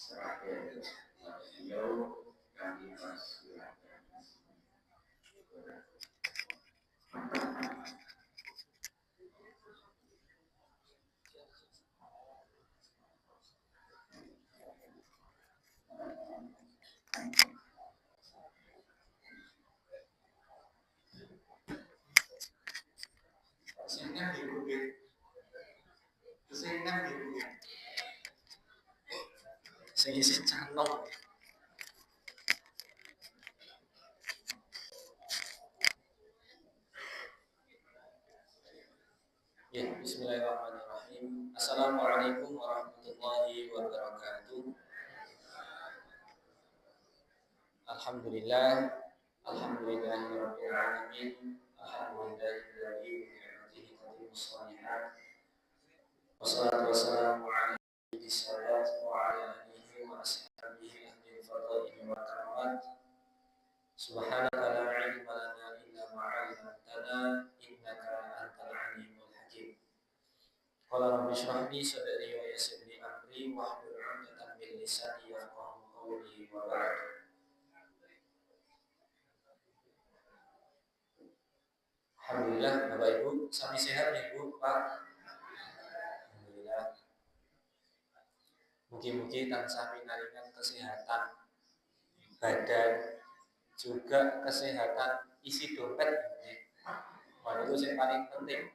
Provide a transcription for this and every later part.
Terakhir beliau kami persilakan. Sehingga dirugi, sehingga dirugi, sehingga calon. Ya, bismillahirrahmanirrahim. Assalamualaikum warahmatullahi wabarakatuh. Alhamdulillah, alhamdulillahirabbil alamin. Alhamdulillahilladzi bi ni'matihi tatimmus shalihat. Wassalatu wassalamu ala sayyidina wa ala alihi wa ashabihi ahli fadhili wa karamat. Subhanaka la ilma lana illa ma 'allamtana innaka antal alimul hakim. Qala rabbi shrah li sadri wa yassir li amri wahlul 'uqdatam min lisani yafqahu qawli wa ba'd. Alhamdulillah, Bapak Ibu, sami sehat nih Bu, Pak. Alhamdulillah. Mugi-mugi tansah pinaringan kesehatan badan, juga kesehatan isi dompet. Wah, itu yang paling penting.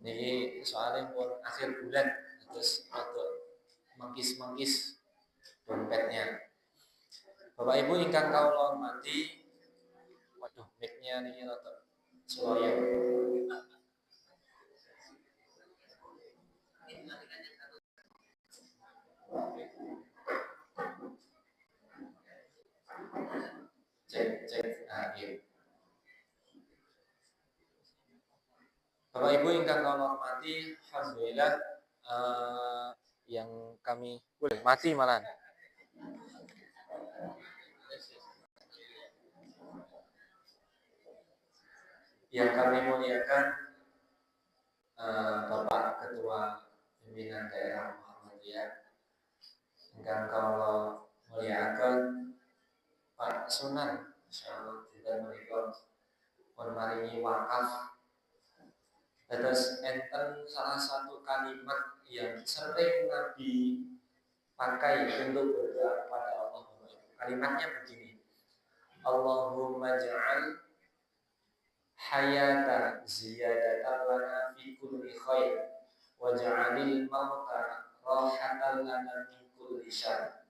Ini soalnya pun akhir bulan, terus untuk mengkis dompetnya. Bapak Ibu ingkang kawula hormati, waduh, mic-nya niki rada slow. Cek. Iya. Bapak Ibu ingkang kawula hormati, alhamdulillah yang kami boleh mati malahan. Yang kami muliakan Bapak Ketua Pimpinan Daerah Muhammadiyah, ingkang kawula muliakan Pak Sunan, insyaallah kita menika pun maringi wakaf. Terus enten salah satu kalimat yang sering Nabi pakai untuk berdoa kepada Allah. Kalimatnya begini: Allahumma ja'al hayata ziyadatan lana fi kulli khair wa ja'alil mauta rahatan lana min kulli syarr.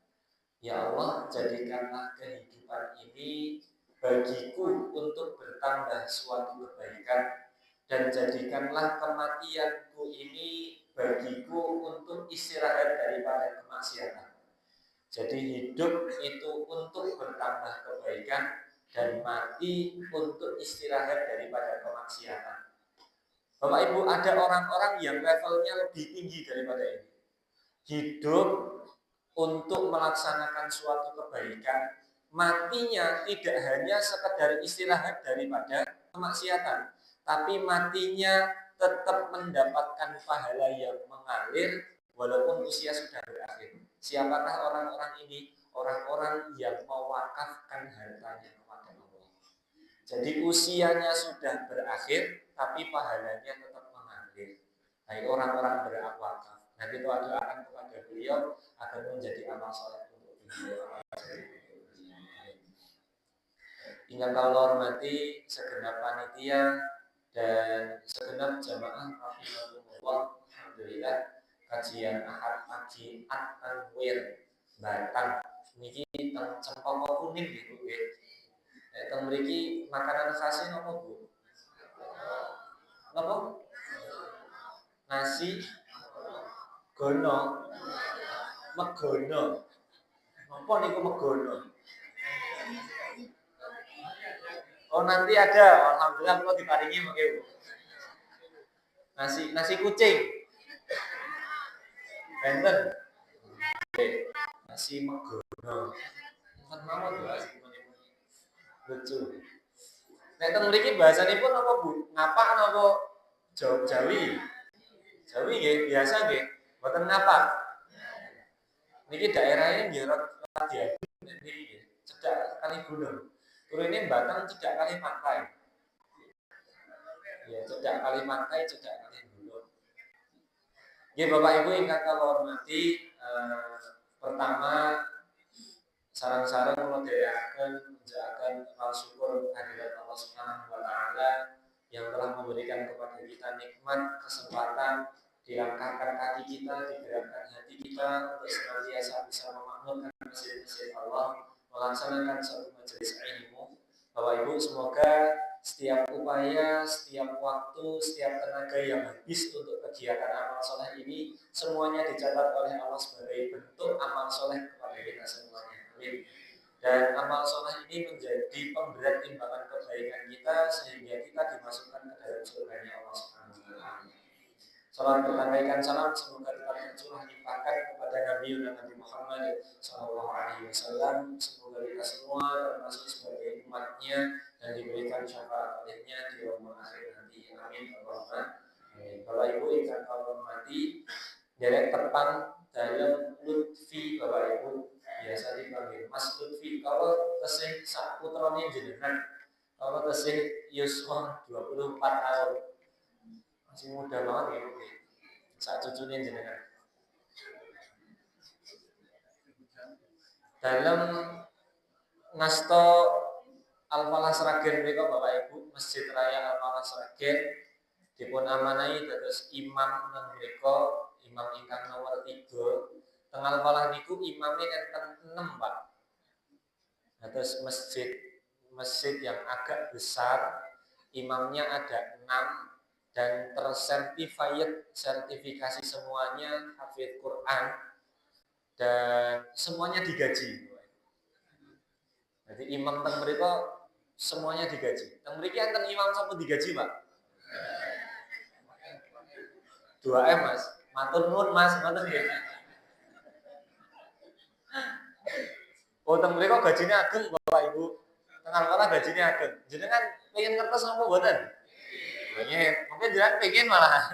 Ya Allah, jadikanlah kehidupan ini bagiku untuk bertambah suatu kebaikan, dan jadikanlah kematianku ini bagiku untuk istirahat daripada kemaksiatan. Jadi hidup itu untuk bertambah kebaikan, dan mati untuk istirahat daripada kemaksiatan. Bapak Ibu, ada orang-orang yang levelnya lebih tinggi daripada ini. Hidup untuk melaksanakan suatu kebaikan, matinya tidak hanya sekedar istirahat daripada kemaksiatan, tapi matinya tetap mendapatkan pahala yang mengalir walaupun usia sudah berakhir. Siapakah orang-orang ini? Orang-orang yang mewakafkan hartanya kepada Allah. Jadi usianya sudah berakhir, tapi pahalanya tetap mengalir. Hai orang-orang berwakaf. Nanti doa doakan kepada beliau agar menjadi amal soleh untuk beliau. Ingkang kawula hormati segenap panitia dan segenap jamaah rahimahumullah. Alhamdulillah, kajian Ahad pagi At-Tanwir Batang niki teng cempaka kuning nggih Bu nggih. Teng mriki makanan khasé napa Bu? Napa? Nasi gono. Megono. Napa niku megono? Oh, nanti ada. Alhamdulillah kalau diparingi mangke Bu. Nasi kucing. Benten. Nasi megono. Kan mawon lho nasi megono. Lucu. Nek teng mriki bahasanipun apa Bu? Ngapak napa Jawi? Jawi nggih, biasa nggih. Mboten ngapak. Niki daerahnya nggih dia niki cedak kali gunung. Turune Batang cedak kali pantai. Ya, cedak kali pantai, cedak kali gunung. Ya Bapak Ibu ingkang kula hormati, pertama sarang-sarang kula dherekaken menjagaken rasa syukur kehadirat Allah Subhanahu wa taala yang telah memberikan kepada kita nikmat kesempatan dilangkahkan kaki kita, digerakkan hati kita untuk senantiasa bisa memakmurkan masjid-masjid Allah, melaksanakan satu majelis ilmu. Bapak Ibu, semoga setiap upaya, setiap waktu, setiap tenaga yang habis untuk kegiatan amal soleh ini semuanya dicatat oleh Allah sebagai bentuk amal soleh kepada kita semuanya. Amin. Dan amal soleh ini menjadi pemberat timbangan kebaikan kita sehingga kita dimasukkan ke dalam surganya Allah Subhanahu wa taala. Salam bertambahkan salam semoga tetap tercurah limpahkan kepada Nabi Muhammad SAW. Semoga kita semua termasuk sebagai umatnya dan diberikan syafaat olehnya di yaumul akhir nanti. Amin. Bapak Ibu ingkang kula hormati, derek tepan dalam Lutfi Bapak Ibu biasa dipanggil Mas Lutfi. Kalau tesih sak putrane jenengan, kalau tesih yuswa 24 tahun. Masih muda banget ya, saat cucunya jenengan. Dalam ngasto Al-Falah Sragen mereka Bapak Ibu, Masjid Raya Al-Falah Sragen dipun amanai dados imam nang mereka, imam ingkang nomor 3. Tengah Al-Falah niku imamnya enten 6, Pak. Dados masjid yang agak besar, imamnya ada 6 dan sertifikasi semuanya hafidz Quran dan semuanya digaji. Jadi imam teng mriko semuanya digaji. Teng mriki enten imam sampun digaji, Pak. 2M, Mas. Matur nuwun, Mas, ngoten nggih. Oh, teng mriko gajine ageng, Bapak Ibu. Teng Al-Falah gajine ageng. Jenengan pengen ngertos napa mboten? Mungkin jangan pengen malah.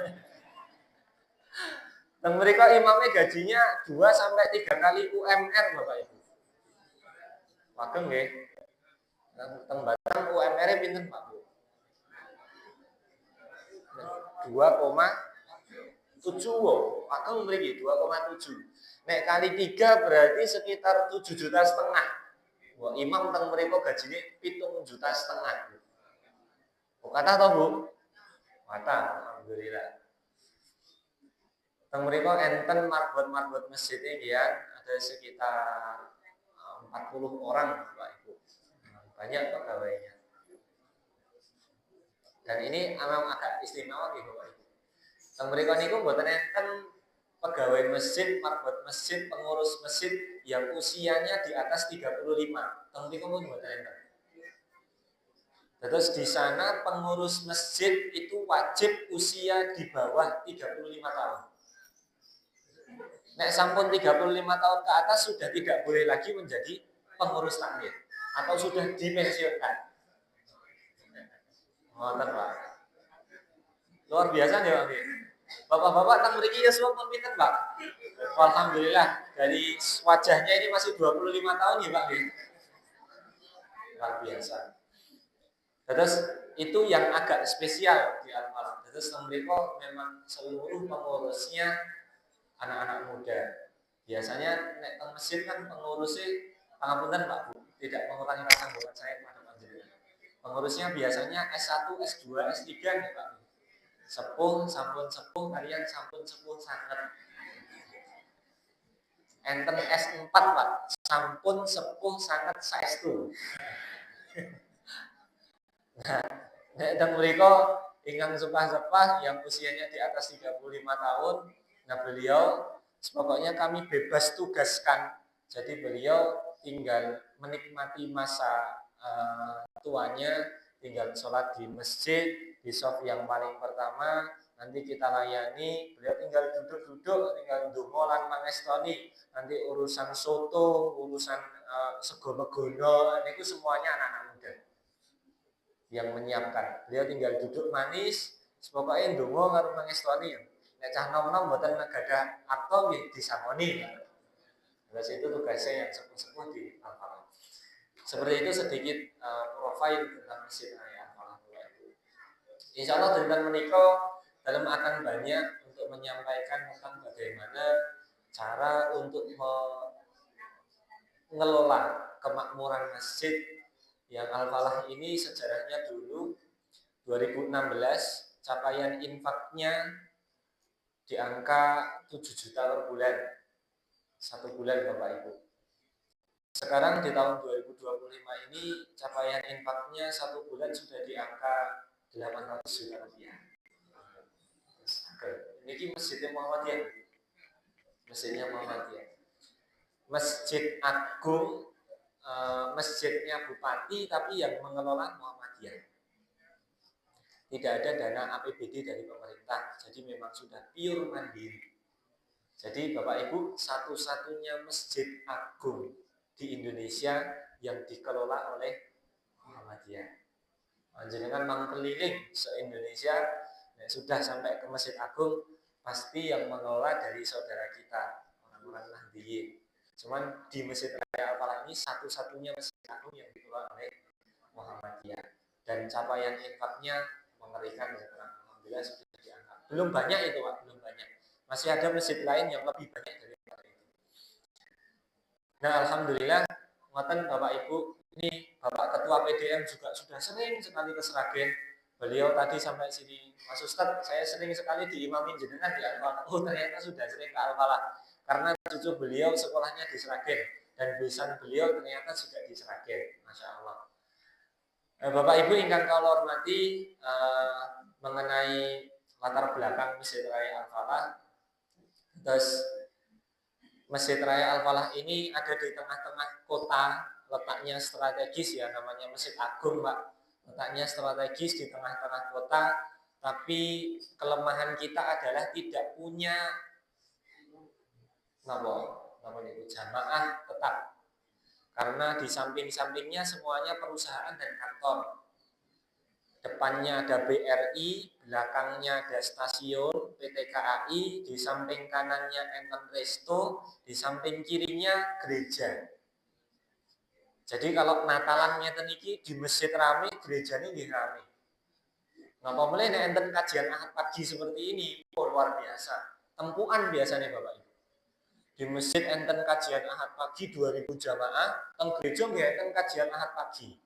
Dan mereka imamnya gajinya 2 sampai 3 kali UMR Bapak Ibu. Wageng nggih. Teng Batang UMR-nya pinten Pak Bu? 2,7. Wageng mriki 2,7. Nek kali 3 berarti sekitar 7,5 juta. Wah, imam teng mriko gajine 7,5 juta. Oh, kata toh Bu? Kata, alhamdulillah. Teng mriko enten marbot masjidnya ya, ada sekitar 40 orang Bapak Ibu. Banyak pegawainya. Dan ini memang agak istimewa gitu Bapak Ibu. Teng mriko niku mboten enten pegawai masjid, marbot masjid, pengurus masjid yang usianya di atas 35. Teng mriko pun mboten enten. Terus di sana pengurus masjid itu wajib usia di bawah 35 tahun. Nek sampun 35 tahun ke atas sudah tidak boleh lagi menjadi pengurus takmir atau sudah dipensiunkan. Ngoten Pak. Luar biasa ya Pak. Bapak-bapak teng mriki ya suwun pinten Pak? Alhamdulillah dari wajahnya ini masih 25 tahun ya Pak. Luar biasa. Terus itu yang agak spesial di Al-Falah. Terus mereka memang seluruh pengurusnya anak-anak muda. Biasanya nek teng mesin kan pengurusnya pangapunten Pak Bu, tidak mengurangi rasa hormat saya kepada panjenengan. Pengurusnya biasanya S1, S2, S3 nih Pak. Sepuh, sampun sepuh, kalian sampun sepuh sangat. Enten S4 Pak, sampun sepuh sangat saestu. Nah, dan mereka ingkang sepah-sepah yang usianya di atas 35 tahun, nah beliau pokoknya kami bebas tugaskan. Jadi beliau tinggal menikmati masa tuanya, tinggal sholat di masjid, di shop yang paling pertama, nanti kita layani, beliau tinggal duduk-duduk, tinggal ndonga lan mangestoni. Nanti urusan soto, urusan sego megono, itu semuanya anak-anak muda yang menyiapkan. Beliau tinggal duduk manis, pokoknya ndonga karo mangestoni. Nek cah nom-nom mboten gadah akto nggih disangoni. Terus itu tugasnya yang sepuh-sepuh di Al-Falah. Seperti itu sedikit profil tentang Masjid Raya Al-Falah. Insya Allah dengan menikah dalam akan banyak untuk menyampaikan tentang bagaimana cara untuk mengelola kemakmuran masjid yang Al-Falah ini. Sejarahnya dulu 2016 capaian infaknya di angka 7 juta per bulan, 1 bulan Bapak Ibu. Sekarang di tahun 2025 ini capaian infaknya 1 bulan sudah di angka 800 juta rupiah. Ini masjidnya Muhammadiyah. Masjidnya Muhammadiyah. Masjid Agung, masjidnya Bupati, tapi yang mengelola Muhammadiyah. Tidak ada dana APBD dari pemerintah, jadi memang sudah pure mandiri. Jadi Bapak Ibu, satu-satunya masjid agung di Indonesia yang dikelola oleh Muhammadiyah. Jenengan mengkeliling se-Indonesia, sudah sampai ke Masjid Agung, pasti yang mengelola dari saudara kita, orang-orang Nahdiyin. Cuman di Masjid Raya Al-Falah ini satu-satunya Masjid Agung yang dikelola oleh Muhammadiyah. Dan capaian infaknya mengerikan, alhamdulillah sudah diangkat. Belum banyak itu Pak, belum banyak. Masih ada masjid lain yang lebih banyak dari itu. Nah, alhamdulillah, ngoten Bapak Ibu, ini Bapak Ketua PDM juga sudah sering sekali ke Sragen. Beliau tadi sampai sini, Mas Ustadz, saya sering sekali diimamin jenengan di Al-Falah. Oh, ternyata sudah sering ke Al-Falah. Karena cucu beliau sekolahnya di Sragen dan besan beliau ternyata juga di Sragen. Masya Allah. Bapak Ibu ingkang kula hormati, mengenai latar belakang Masjid Raya Al-Falah. Terus Masjid Raya Al-Falah ini ada di tengah-tengah kota, letaknya strategis ya, namanya Masjid Agung Pak. Letaknya strategis di tengah-tengah kota, tapi kelemahan kita adalah tidak punya jamaah tetap. Karena di samping-sampingnya semuanya perusahaan dan kantor. Depannya ada BRI, belakangnya ada stasiun PT KAI, di samping kanannya enten resto, di samping kirinya gereja. Jadi kalau Natalan ngeten iki di masjid rame, gerejane nggih rame. Napa mulai nek enten kajian Ahad pagi seperti ini, luar biasa. Tempuan biasanya Bapak Ibu. Di masjid enten kajian Ahad pagi 2000 jamaah, teng gereja nggih enten kajian Ahad pagi.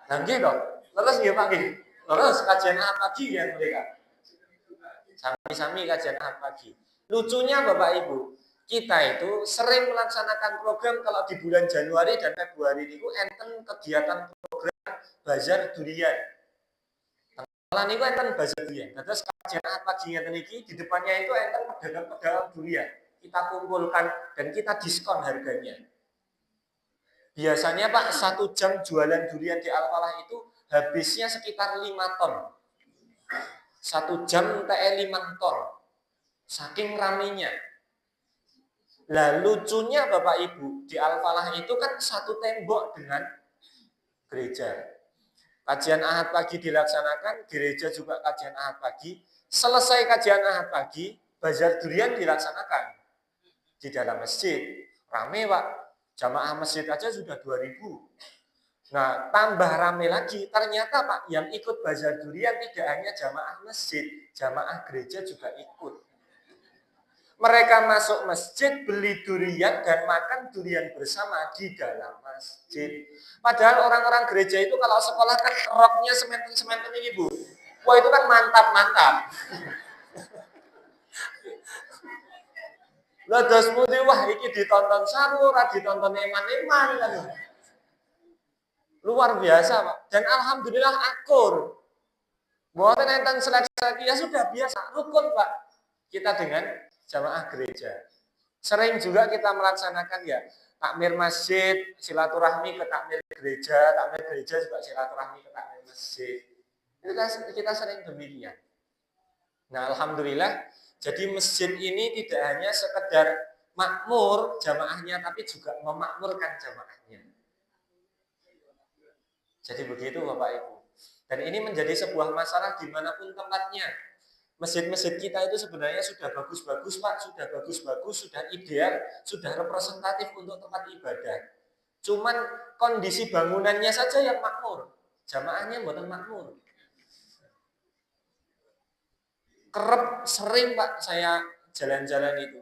Nah nggih dong. Terus nggih Pak nggih. Terus kajian Ahad pagi ya mereka. Sami-sami kajian Ahad pagi. Lucunya Bapak Ibu, kita itu sering melaksanakan program kalau di bulan Januari dan Februari itu enten kegiatan program bazar durian. Tengah niku enten bazar durian. Terus kajian Ahad pagi ngeten iki di depannya itu enten pedagang-pedagang durian. Kita kumpulkan dan kita diskon harganya. Biasanya Pak 1 jam jualan durian di Al-Falah itu habisnya sekitar 5 ton. 1 jam TE 5 ton. Saking ramenya. Lah lucunya Bapak Ibu, di Al-Falah itu kan satu tembok dengan gereja. Kajian Ahad pagi dilaksanakan, gereja juga kajian Ahad pagi. Selesai kajian Ahad pagi, bazar durian dilaksanakan di dalam masjid. Rame Pak, jamaah masjid aja sudah 2000. Nah, tambah rame lagi, ternyata Pak, yang ikut bazar durian tidak hanya jamaah masjid, jamaah gereja juga ikut. Mereka masuk masjid, beli durian, dan makan durian bersama di dalam masjid. Padahal orang-orang gereja itu kalau sekolah kan roknya sementen-sementen ini Bu. Wah itu kan mantap-mantap. Lah dos putih, wah ini ditonton sarura, ditonton eman-eman kan. Luar biasa Pak. Dan alhamdulillah akur. Mboten enten seleksi ya sudah biasa, rukun Pak. Kita dengan jamaah gereja. Sering juga kita melaksanakan ya takmir masjid, silaturahmi ke takmir gereja juga silaturahmi ke takmir masjid. Kita sering demikian. Nah, alhamdulillah, jadi masjid ini tidak hanya sekedar makmur jamaahnya, tapi juga memakmurkan jamaahnya. Jadi begitu Bapak Ibu. Dan ini menjadi sebuah masalah dimanapun tempatnya. Masjid-masjid kita itu sebenarnya sudah bagus-bagus Pak, sudah bagus-bagus, sudah ideal, sudah representatif untuk tempat ibadah. Cuman kondisi bangunannya saja yang makmur, jamaahnya bukan makmur. Kerep sering Pak saya jalan-jalan itu.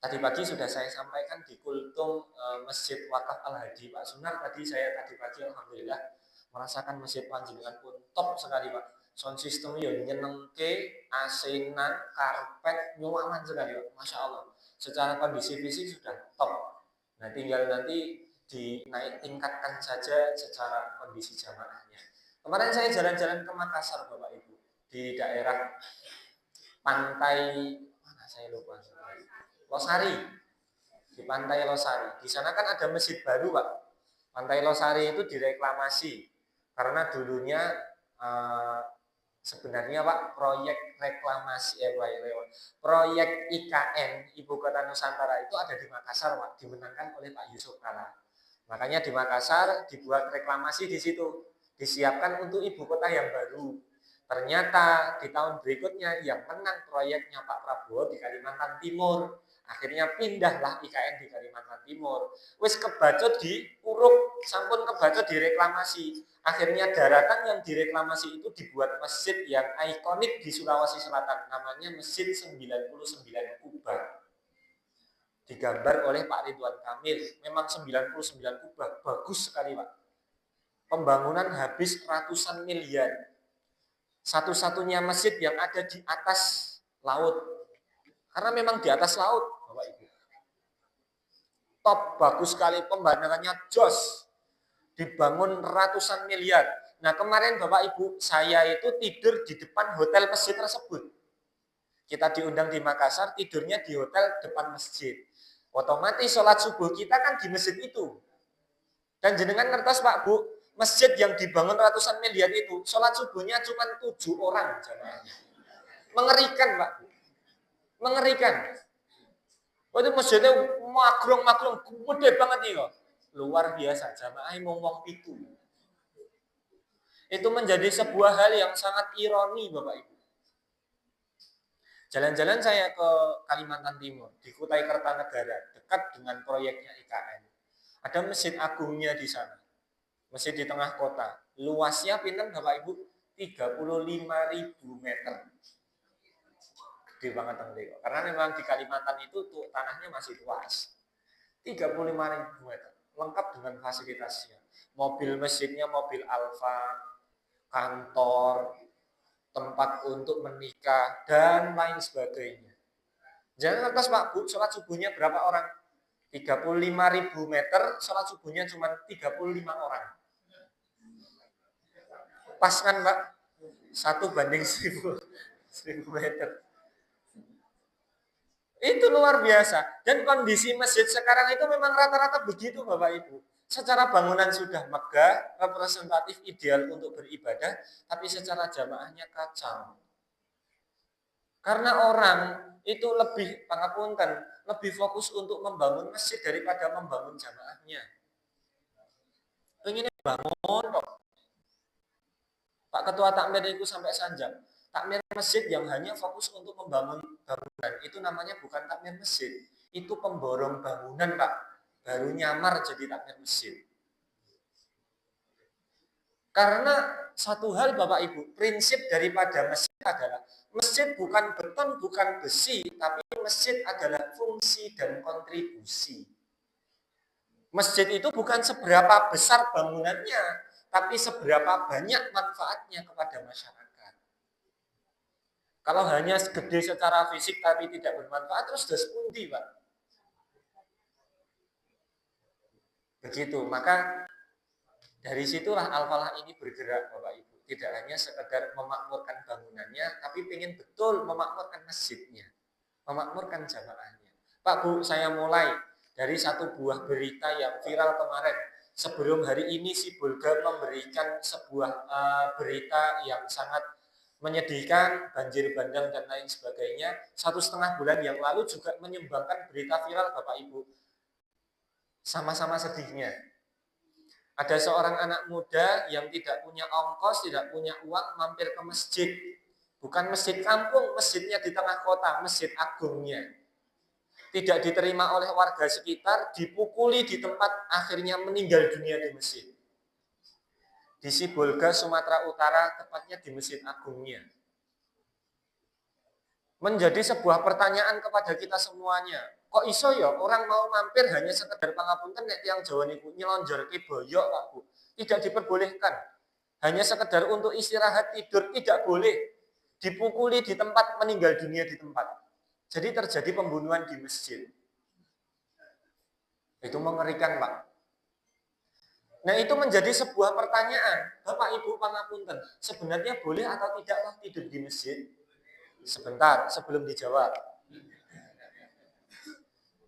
Tadi pagi sudah saya sampaikan di kultum Masjid Wakaf Al-Hadi Pak Sunar. Tadi pagi alhamdulillah merasakan masjid panjenengan pun top sekali Pak. Sound system ya nyenengke, asinan, karpet, nyaman sekali Pak. Masya Allah. Secara kondisi fisik sudah top. Nah tinggal nanti tingkatkan saja secara kondisi jamaahnya. Kemarin saya jalan-jalan ke Makassar Bapak Ibu, di daerah pantai mana saya lupa, Losari, di pantai Losari. Di sana kan ada masjid baru Pak. Pantai Losari itu direklamasi karena dulunya sebenarnya Pak proyek reklamasi proyek IKN Ibu Kota Nusantara itu ada di Makassar Pak, dimenangkan oleh Pak Yusuf Kala. Makanya di Makassar dibuat reklamasi di situ, disiapkan untuk ibu kota yang baru. Ternyata di tahun berikutnya yang menang proyeknya Pak Prabowo di Kalimantan Timur. Akhirnya pindahlah IKN di Kalimantan Timur. Wis kebacot di Uruk, sampun kebacot direklamasi. Akhirnya daratan yang direklamasi itu dibuat masjid yang ikonik di Sulawesi Selatan. Namanya Masjid 99 Kubah. Digambar oleh Pak Ridwan Kamil. Memang 99 kubah, bagus sekali Pak. Pembangunan habis ratusan miliar. Satu-satunya masjid yang ada di atas laut. Karena memang di atas laut, Bapak Ibu. Top, bagus sekali, pembangunannya jos. Dibangun ratusan miliar. Nah kemarin Bapak Ibu, saya itu tidur di depan hotel masjid tersebut. Kita diundang di Makassar, tidurnya di hotel depan masjid. Otomatis sholat subuh kita kan di masjid itu. Dan jenengan ngertos Pak Bu, masjid yang dibangun ratusan miliar itu, sholat subuhnya cuma 7 orang jamaahnya. Mengerikan Pak Bu. Mengerikan. Oh, itu masjidnya magrong-magrong, gede banget nih kok. Luar biasa, jamaah ngomong itu. Itu menjadi sebuah hal yang sangat ironi Bapak Ibu. Jalan-jalan saya ke Kalimantan Timur, di Kutai Kertanegara, dekat dengan proyeknya IKN. Ada masjid agungnya di sana. Masjid di tengah kota. Luasnya pinten Bapak Ibu? 35.000 meter. Gede banget Tengdeko. Karena memang di Kalimantan itu tuh tanahnya masih luas. 35.000 meter. Lengkap dengan fasilitasnya. Mobil masjidnya mobil Alfa, kantor, tempat untuk menikah, dan lain sebagainya. Jangan atas Pak Bu, sholat subuhnya berapa orang? 35.000 meter, sholat subuhnya cuma 35 orang. Pas kan Pak? 1:1000 meter. Itu luar biasa. Dan kondisi masjid sekarang itu memang rata-rata begitu Bapak Ibu. Secara bangunan sudah megah, representatif ideal untuk beribadah, tapi secara jamaahnya kacau. Karena orang itu lebih pangapunten, lebih fokus untuk membangun masjid daripada membangun jamaahnya. Pengen bangun kok. Pak Ketua Takmir itu sampai sanjang. Takmir masjid yang hanya fokus untuk membangun bangunan, itu namanya bukan takmir masjid. Itu pemborong bangunan Pak. Baru nyamar jadi takmir masjid. Karena satu hal Bapak Ibu, prinsip daripada masjid adalah masjid bukan beton, bukan besi, tapi masjid adalah fungsi dan kontribusi. Masjid itu bukan seberapa besar bangunannya, tapi seberapa banyak manfaatnya kepada masyarakat. Kalau hanya gede secara fisik tapi tidak bermanfaat, terus das pundi Pak. Begitu, maka dari situlah Al-Falah ini bergerak Bapak Ibu. Tidak hanya sekedar memakmurkan bangunannya, tapi ingin betul memakmurkan masjidnya, memakmurkan jamaahnya. Pak Bu, saya mulai dari satu buah berita yang viral kemarin. Sebelum hari ini si Bulga memberikan sebuah berita yang sangat menyedihkan, banjir bandang dan lain sebagainya. 1,5 bulan yang lalu juga menyumbangkan berita viral Bapak Ibu. Sama-sama sedihnya. Ada seorang anak muda yang tidak punya ongkos, tidak punya uang, mampir ke masjid. Bukan masjid kampung, masjidnya di tengah kota, masjid agungnya. Tidak diterima oleh warga sekitar, dipukuli di tempat, akhirnya meninggal dunia di masjid. Di Sibolga, Sumatera Utara, tepatnya di Masjid Agungnya. Menjadi sebuah pertanyaan kepada kita semuanya. Kok iso ya orang mau mampir hanya sekedar pangapunten nek tiyang Jawa niku nyelonjorke boyok Pak Bu. Tidak diperbolehkan. Hanya sekedar untuk istirahat tidur tidak boleh. Dipukuli di tempat, meninggal dunia di tempat. Jadi terjadi pembunuhan di masjid. Itu mengerikan Pak. Nah itu menjadi sebuah pertanyaan, Bapak Ibu pangapunten, sebenarnya boleh atau tidak tidur di masjid? Sebentar, sebelum dijawab.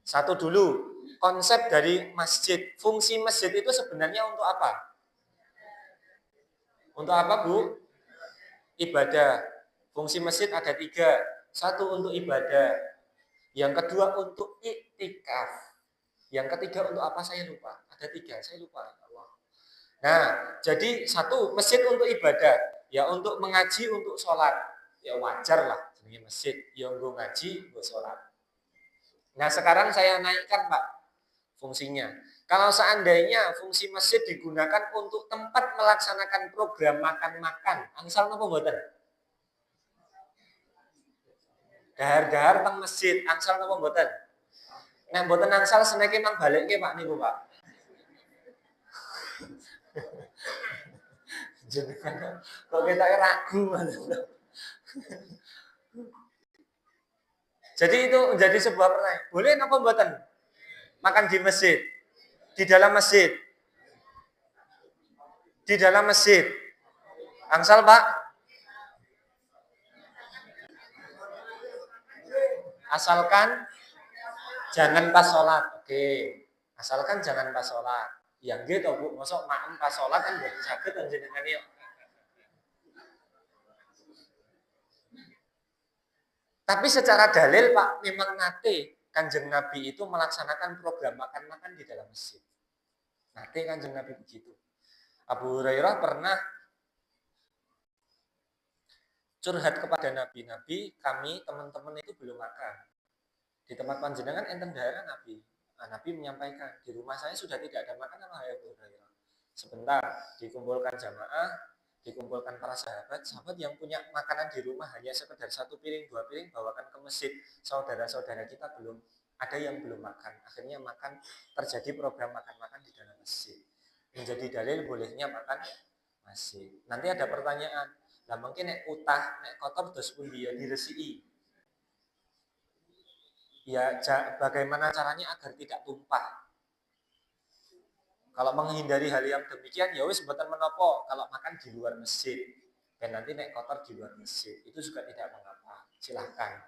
Satu dulu, konsep dari masjid, fungsi masjid itu sebenarnya untuk apa? Untuk apa Bu? Ibadah. Fungsi masjid ada 3. Satu untuk ibadah, yang kedua untuk iktikaf, yang ketiga untuk apa saya lupa. Ada 3, saya lupa. Nah, jadi satu, masjid untuk ibadah, ya untuk mengaji, untuk sholat, ya wajar lah, jadi masjid, ya untuk ngaji, untuk sholat. Nah, sekarang saya naikkan Pak, fungsinya. Kalau seandainya fungsi masjid digunakan untuk tempat melaksanakan program makan-makan, angsal apa mboten? Dahar-dahar teng masjid, angsal apa mboten? Nah, mboten angsal seneke mang balikke Pak niku Pak. Kok kita ragu malah. Jadi itu menjadi sebuah pertanyaan. Boleh apa mboten? Makan di masjid. Di dalam masjid. Di dalam masjid. Angsal Pak. Asalkan jangan pas sholat. Oke. Asalkan jangan pas sholat. Ya gitu Bu, masuk maem pas sholat kan berarti sakit dan jenengan yuk. Tapi secara dalil Pak, memang nate Kanjeng Nabi itu melaksanakan program makan-makan di dalam masjid. Nate Kanjeng Nabi begitu. Abu Hurairah pernah curhat kepada Nabi, kami teman-teman itu belum makan. Di tempat panjenengan enten dahar Nabi. Nah, Nabi menyampaikan, di rumah saya sudah tidak ada makanan wahai Abu Hurairah. Sebentar, dikumpulkan jamaah, dikumpulkan para sahabat yang punya makanan di rumah hanya sekedar 1 piring, 2 piring, bawakan ke masjid. Saudara-saudara kita belum, ada yang belum makan. Akhirnya makan, terjadi program makan-makan di dalam masjid. Menjadi dalil bolehnya makan masjid. Nanti ada pertanyaan, lah mungkin nek utah, nek kotor terus pundi ya diresiki. Ya bagaimana caranya agar tidak tumpah. Kalau menghindari hal yang demikian, ya wis mboten menapa kalau makan di luar masjid. Dan nanti nek kotor di luar masjid, itu juga tidak mengapa. Silahkan.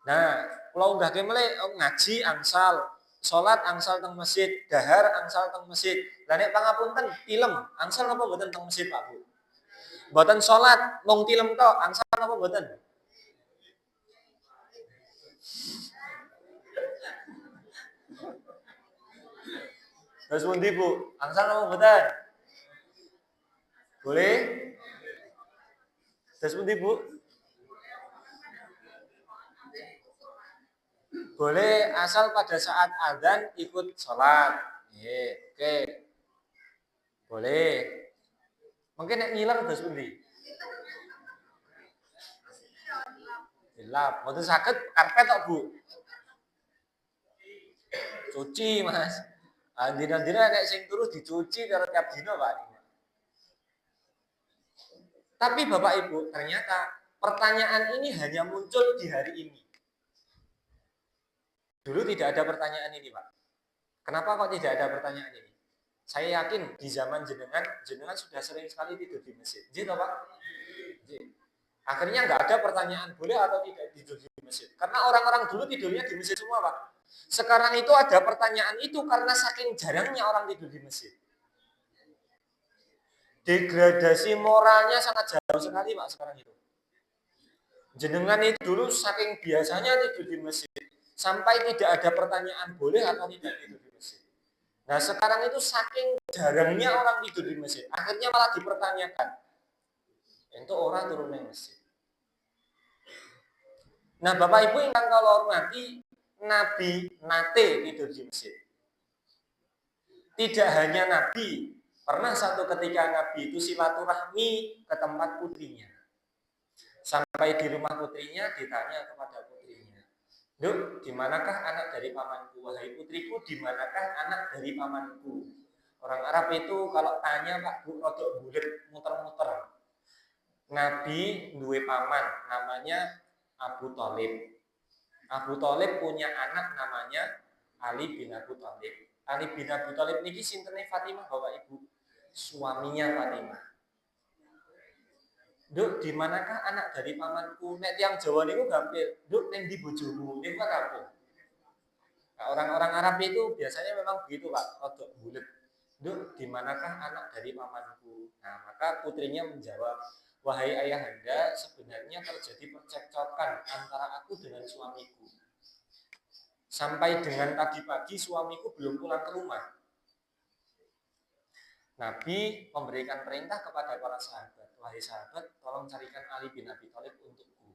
Nah, kalau nggak mulai ngaji angsal, sholat angsal teng masjid, dahar angsal teng masjid. Lah nek pangapunten film, angsal napa mboten teng masjid Pak Bu? Mboten sholat, mung film tok, angsal napa mboten? Terus pundi Bu? Angsal napa mboten? Boleh? Terus pundi Bu? Boleh asal pada saat azan ikut sholat. Oke. Boleh. Mungkin nek ngiler terus pundi? Gelap. Mboten saged karpet tok Bu. Cuci Mas. Dina-dina nek sing terus dicuci karo tiap dina Pak. Tapi Bapak Ibu, ternyata pertanyaan ini hanya muncul di hari ini. Dulu tidak ada pertanyaan ini Pak. Kenapa kok tidak ada pertanyaan ini? Saya yakin di zaman jenengan sudah sering sekali tidur di masjid. Gitu Pak? Akhirnya nggak ada pertanyaan boleh atau tidak tidur di masjid. Karena orang-orang dulu tidurnya di masjid semua Pak. Sekarang itu ada pertanyaan itu karena saking jarangnya orang tidur di masjid. Degradasi moralnya sangat jauh sekali Pak sekarang itu. Jenengan itu dulu saking biasanya tidur di masjid. Sampai tidak ada pertanyaan boleh atau tidak tidur di masjid. Nah sekarang itu saking jarangnya orang tidur di masjid. Akhirnya malah dipertanyakan. Itu orang turun di masjid. Nah, Bapak Ibu ingkang kula hormati, Nabi nate tidur di masjid. Tidak hanya Nabi, pernah satu ketika Nabi itu silaturahmi ke tempat putrinya. Sampai di rumah putrinya ditanya kepada putrinya, "Duk, di manakah anak dari pamanku? Wahai putriku, di manakah anak dari pamanku?" Orang Arab itu kalau tanya Pak Bu rodok bulet muter-muter. Nabi duwe paman namanya Abu Thalib. Abu Thalib punya anak namanya Ali bin Abu Thalib. Ali bin Abu Thalib niki sintene Fatimah Bapak Ibu. Suaminya Fatimah. Duk, di manakah anak dari pamanku? Nek tiang Jawa niku gampil. Duk, ning ndi bojomu? Niku kan kampung. Nah, orang-orang Arab itu biasanya memang begitu Pak, rodok bulet. Duk, di manakah anak dari pamanku? Nah, maka putrinya menjawab, "Wahai ayahanda, sebenarnya terjadi percekcokan antara aku dengan suamiku. Sampai dengan tadi pagi suamiku belum pulang ke rumah." Nabi memberikan perintah kepada para sahabat, "Wahai sahabat, tolong carikan Ali bin Abi Thalib untukku."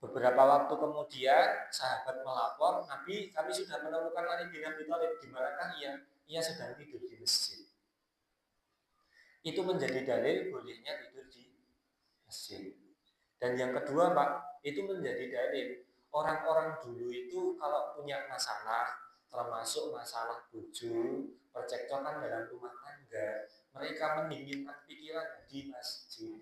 Beberapa waktu kemudian sahabat melapor, "Nabi, kami sudah menemukan Ali bin Abi Thalib. Di manakah ia? Ia sedang tidur di masjid." Itu menjadi dalil bolehnya tidur di masjid. Dan yang kedua Pak, itu menjadi dalil orang-orang dulu itu kalau punya masalah, termasuk masalah bojo, percekcokan dalam rumah tangga, mereka mendinginkan pikiran di masjid.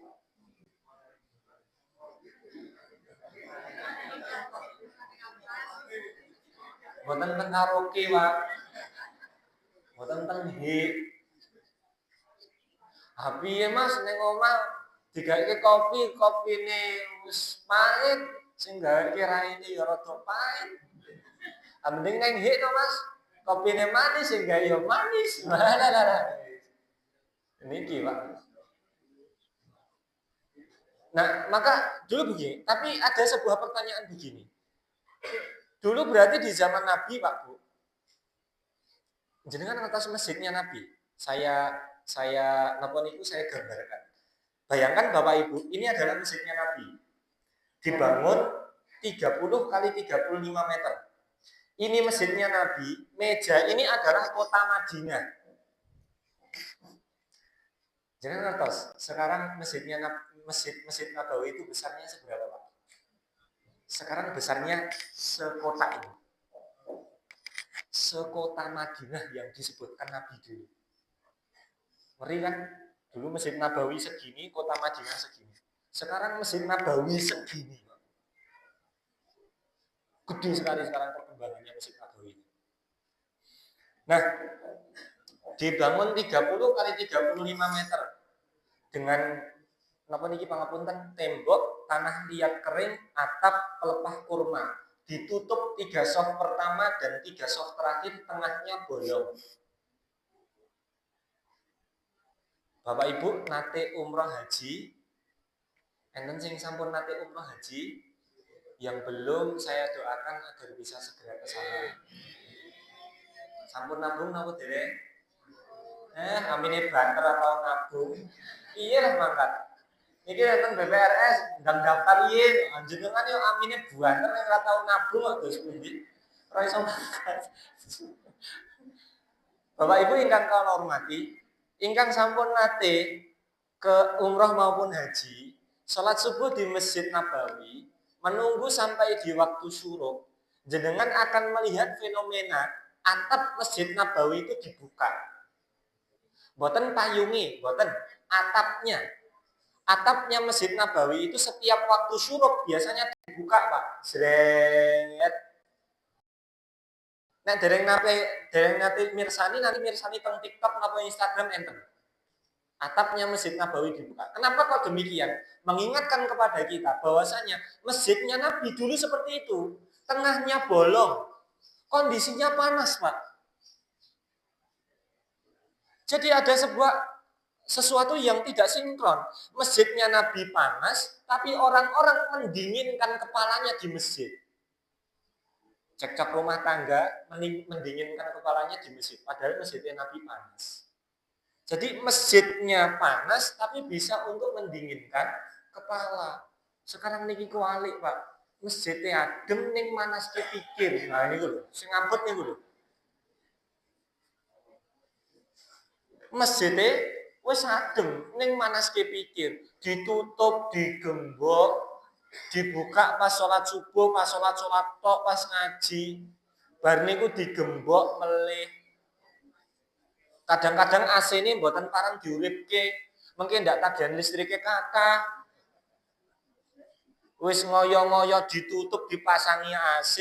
Boten teng karaoke, Pak. Boten teng hit. Piye Mas ning omah digawe kopine wis pahit, sing gawe raine ya rada pahit. Mending ning hik to Mas. Kopine manis sing gawe ya manis. Niki, Pak. Nah, maka dulu begini, tapi ada sebuah pertanyaan begini. Dulu berarti di zaman Nabi, Pak Bu. Jenengan atas masjidnya Nabi. Saya napa niku saya gambarkan. Bayangkan Bapak Ibu, ini adalah masjidnya Nabi. Dibangun 30 kali 35 meter. Ini masjidnya Nabi, meja ini adalah kota Madinah. Jangan ngertos, sekarang masjid Nabawi itu besarnya seberapa Pak? Sekarang besarnya sekota ini. Sekota Madinah yang disebutkan Nabi dulu. Ngeri kan? Dulu Masjid Nabawi segini, kota Madinah segini. Sekarang Masjid Nabawi segini. Gede sekali sekarang perkembangannya Masjid Nabawi. Nah, dibangun 30 kali 35 meter dengan napa niki pangapunten tembok tanah liat kering atap pelepah kurma, ditutup 3 soft pertama dan 3 soft terakhir, tengahnya bolong. Bapak Ibu nate umroh haji, enten sing sampun nate umroh haji, yang belum saya doakan agar bisa segera ke sana. Sampun nabung napa dereng? Amine banter atau nabung. Iya lah mangkat. Iki enten BPRS ndang daftar yen, jenengan yo amine banter nek ora tau nabung kok dos pundi. Ora iso mangkat. Bapak Ibu ingkang kula hormati, ingkang sampun nate ke umroh maupun haji, salat subuh di Masjid Nabawi, menunggu sampai di waktu syuruk, jenengan akan melihat fenomena atap Masjid Nabawi itu dibuka. Boten payungi, boten atapnya. Atapnya Masjid Nabawi itu setiap waktu syuruk biasanya dibuka, Pak. Sret. Nah, dereng nate mirsani nanti mirsani teng TikTok atau Instagram enten. Atapnya Masjid Nabawi dibuka. Kenapa kok demikian? Mengingatkan kepada kita bahwasanya masjidnya Nabi dulu seperti itu. Tengahnya bolong. Kondisinya panas, Pak. Jadi ada sesuatu yang tidak sinkron. Masjidnya Nabi panas, tapi orang-orang mendinginkan kepalanya di masjid. Cekcok rumah tangga, mendinginkan kepalanya di masjid. Padahal masjidnya Nabi panas. Jadi masjidnya panas, tapi bisa untuk mendinginkan kepala. Sekarang niki kualik Pak. masjid adem ning manaske pikir. Nah niku lho, sing ngabot niku lho. Masjid wis adem ning manaske pikir, ditutup, digembok, dibuka pas sholat subuh, pas sholat tok, pas ngaji. Bar niku digembok melih. Kadang-kadang AC ini mboten parang diuripke, mungkin ndak tagihan listrike kakak. Wis ngoyo-ngoyo ditutup dipasangi AC,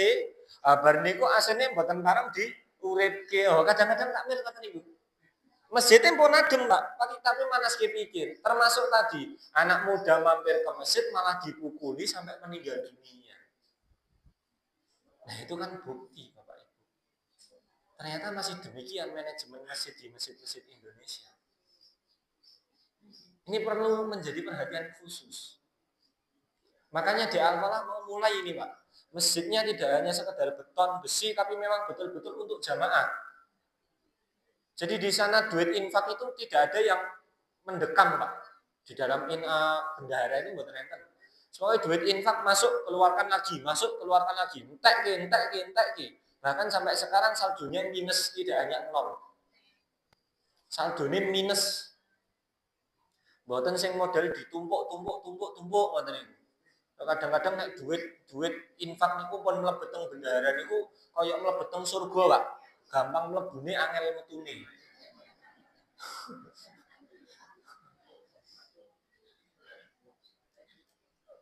bar niku AC-ne mboten parang diuripke. Oh, kadang-kadang tak mir ngoten niku. Masjidnya pun adem, Pak, tapi manas pikir. Termasuk tadi, anak muda mampir ke masjid malah dipukuli sampai meninggal dunia. Nah, itu kan bukti, Bapak Ibu. Ternyata masih demikian manajemen masjid di masjid-masjid Indonesia. Ini perlu menjadi perhatian khusus. Makanya di Al-Falah mau mulai ini, Pak. Masjidnya tidak hanya sekedar beton, besi, tapi memang betul-betul untuk jamaah. Jadi di sana duit infak itu tidak ada yang mendekam, Pak. Di dalam bendahara ini buat enten. Soalnya duit infak masuk, keluarkan lagi, masuk, keluarkan lagi. Entek ki. Bahkan sampai sekarang saldonya minus, tidak hanya 0. Saldonya minus. Mboten sing modal ditumpuk ngoten niku. Kadang-kadang nek duit infak niku pun mlebet teng bendahara niku kaya mlebet teng surga, Pak. Gampang mlebune angel metune.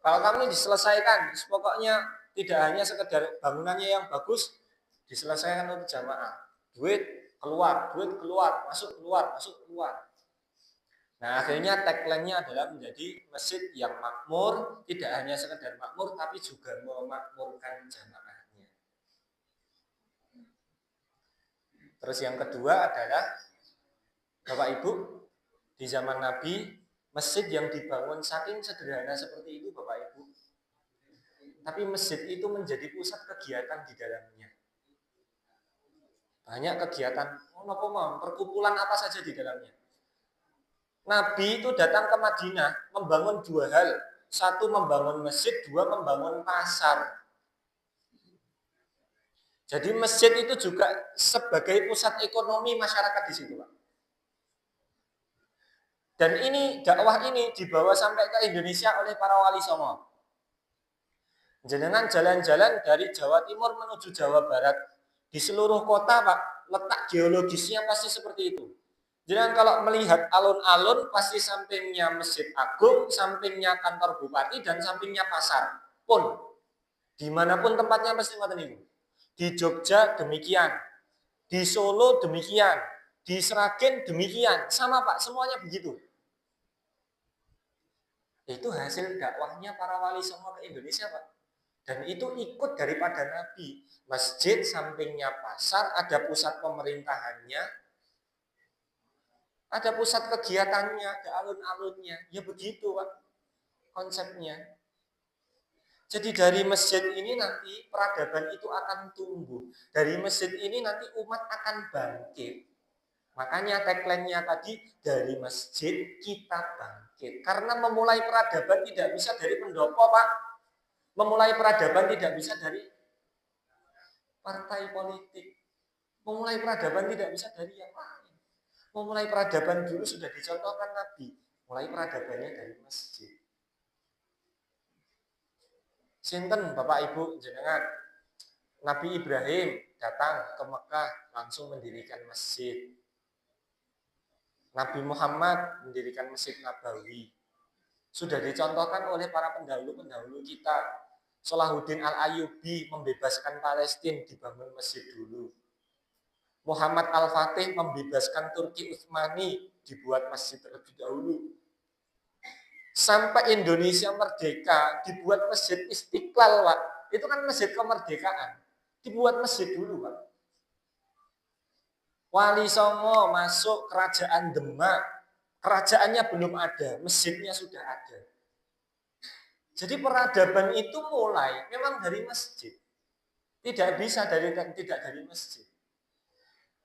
Kalau kami diselesaikan, pokoknya tidak hanya sekedar bangunannya yang bagus, diselesaikan untuk jamaah. Duit keluar, masuk keluar. Nah, akhirnya tagline-nya adalah menjadi masjid yang makmur, tidak hanya sekedar makmur, tapi juga memakmurkan jamaahnya. Terus yang kedua adalah, Bapak Ibu, di zaman Nabi, masjid yang dibangun saking sederhana seperti itu, Bapak Ibu. Tapi masjid itu menjadi pusat kegiatan di dalamnya. Banyak kegiatan, perkumpulan apa saja di dalamnya. Nabi itu datang ke Madinah membangun 2 hal. 1 membangun masjid, 2 membangun pasar. Jadi masjid itu juga sebagai pusat ekonomi masyarakat di situ, Pak. Dan ini dakwah ini dibawa sampai ke Indonesia oleh para wali songo. Jenengan jalan-jalan dari Jawa Timur menuju Jawa Barat, di seluruh kota, Pak, letak geologisnya pasti seperti itu. Jenengan kalau melihat alun-alun pasti sampingnya Masjid Agung, sampingnya kantor bupati, dan sampingnya pasar. Pun dimanapun tempatnya pasti ngoten niku. Di Jogja demikian, di Solo demikian, di Sragen demikian, sama, Pak, semuanya begitu. Itu hasil dakwahnya para wali songo ke Indonesia, Pak. Dan itu ikut daripada Nabi. Masjid sampingnya pasar, ada pusat pemerintahannya, ada pusat kegiatannya, ada alun-alunnya. Ya begitu, Pak, konsepnya. Jadi dari masjid ini nanti peradaban itu akan tumbuh. Dari masjid ini nanti umat akan bangkit. Makanya tagline-nya tadi, dari masjid kita bangkit. Karena memulai peradaban tidak bisa dari pendopo, Pak. Memulai peradaban tidak bisa dari partai politik. Memulai peradaban tidak bisa dari yang lain. Memulai peradaban dulu sudah dicontohkan Nabi. Mulai peradabannya dari masjid. Sinten Bapak Ibu jenengan, Nabi Ibrahim datang ke Mekah langsung mendirikan masjid. Nabi Muhammad mendirikan Masjid Nabawi. Sudah dicontohkan oleh para pendahulu-pendahulu kita. Salahuddin Al-Ayyubi membebaskan Palestina, dibangun masjid dulu. Muhammad Al-Fatih membebaskan Turki Utsmani, dibuat masjid terlebih dahulu. Sampai Indonesia merdeka, dibuat masjid Istiqlal, Pak. Itu kan masjid kemerdekaan. Dibuat masjid dulu, Pak. Wali Songo masuk kerajaan Demak. Kerajaannya belum ada, masjidnya sudah ada. Jadi peradaban itu mulai memang dari masjid. Tidak bisa tidak dari masjid.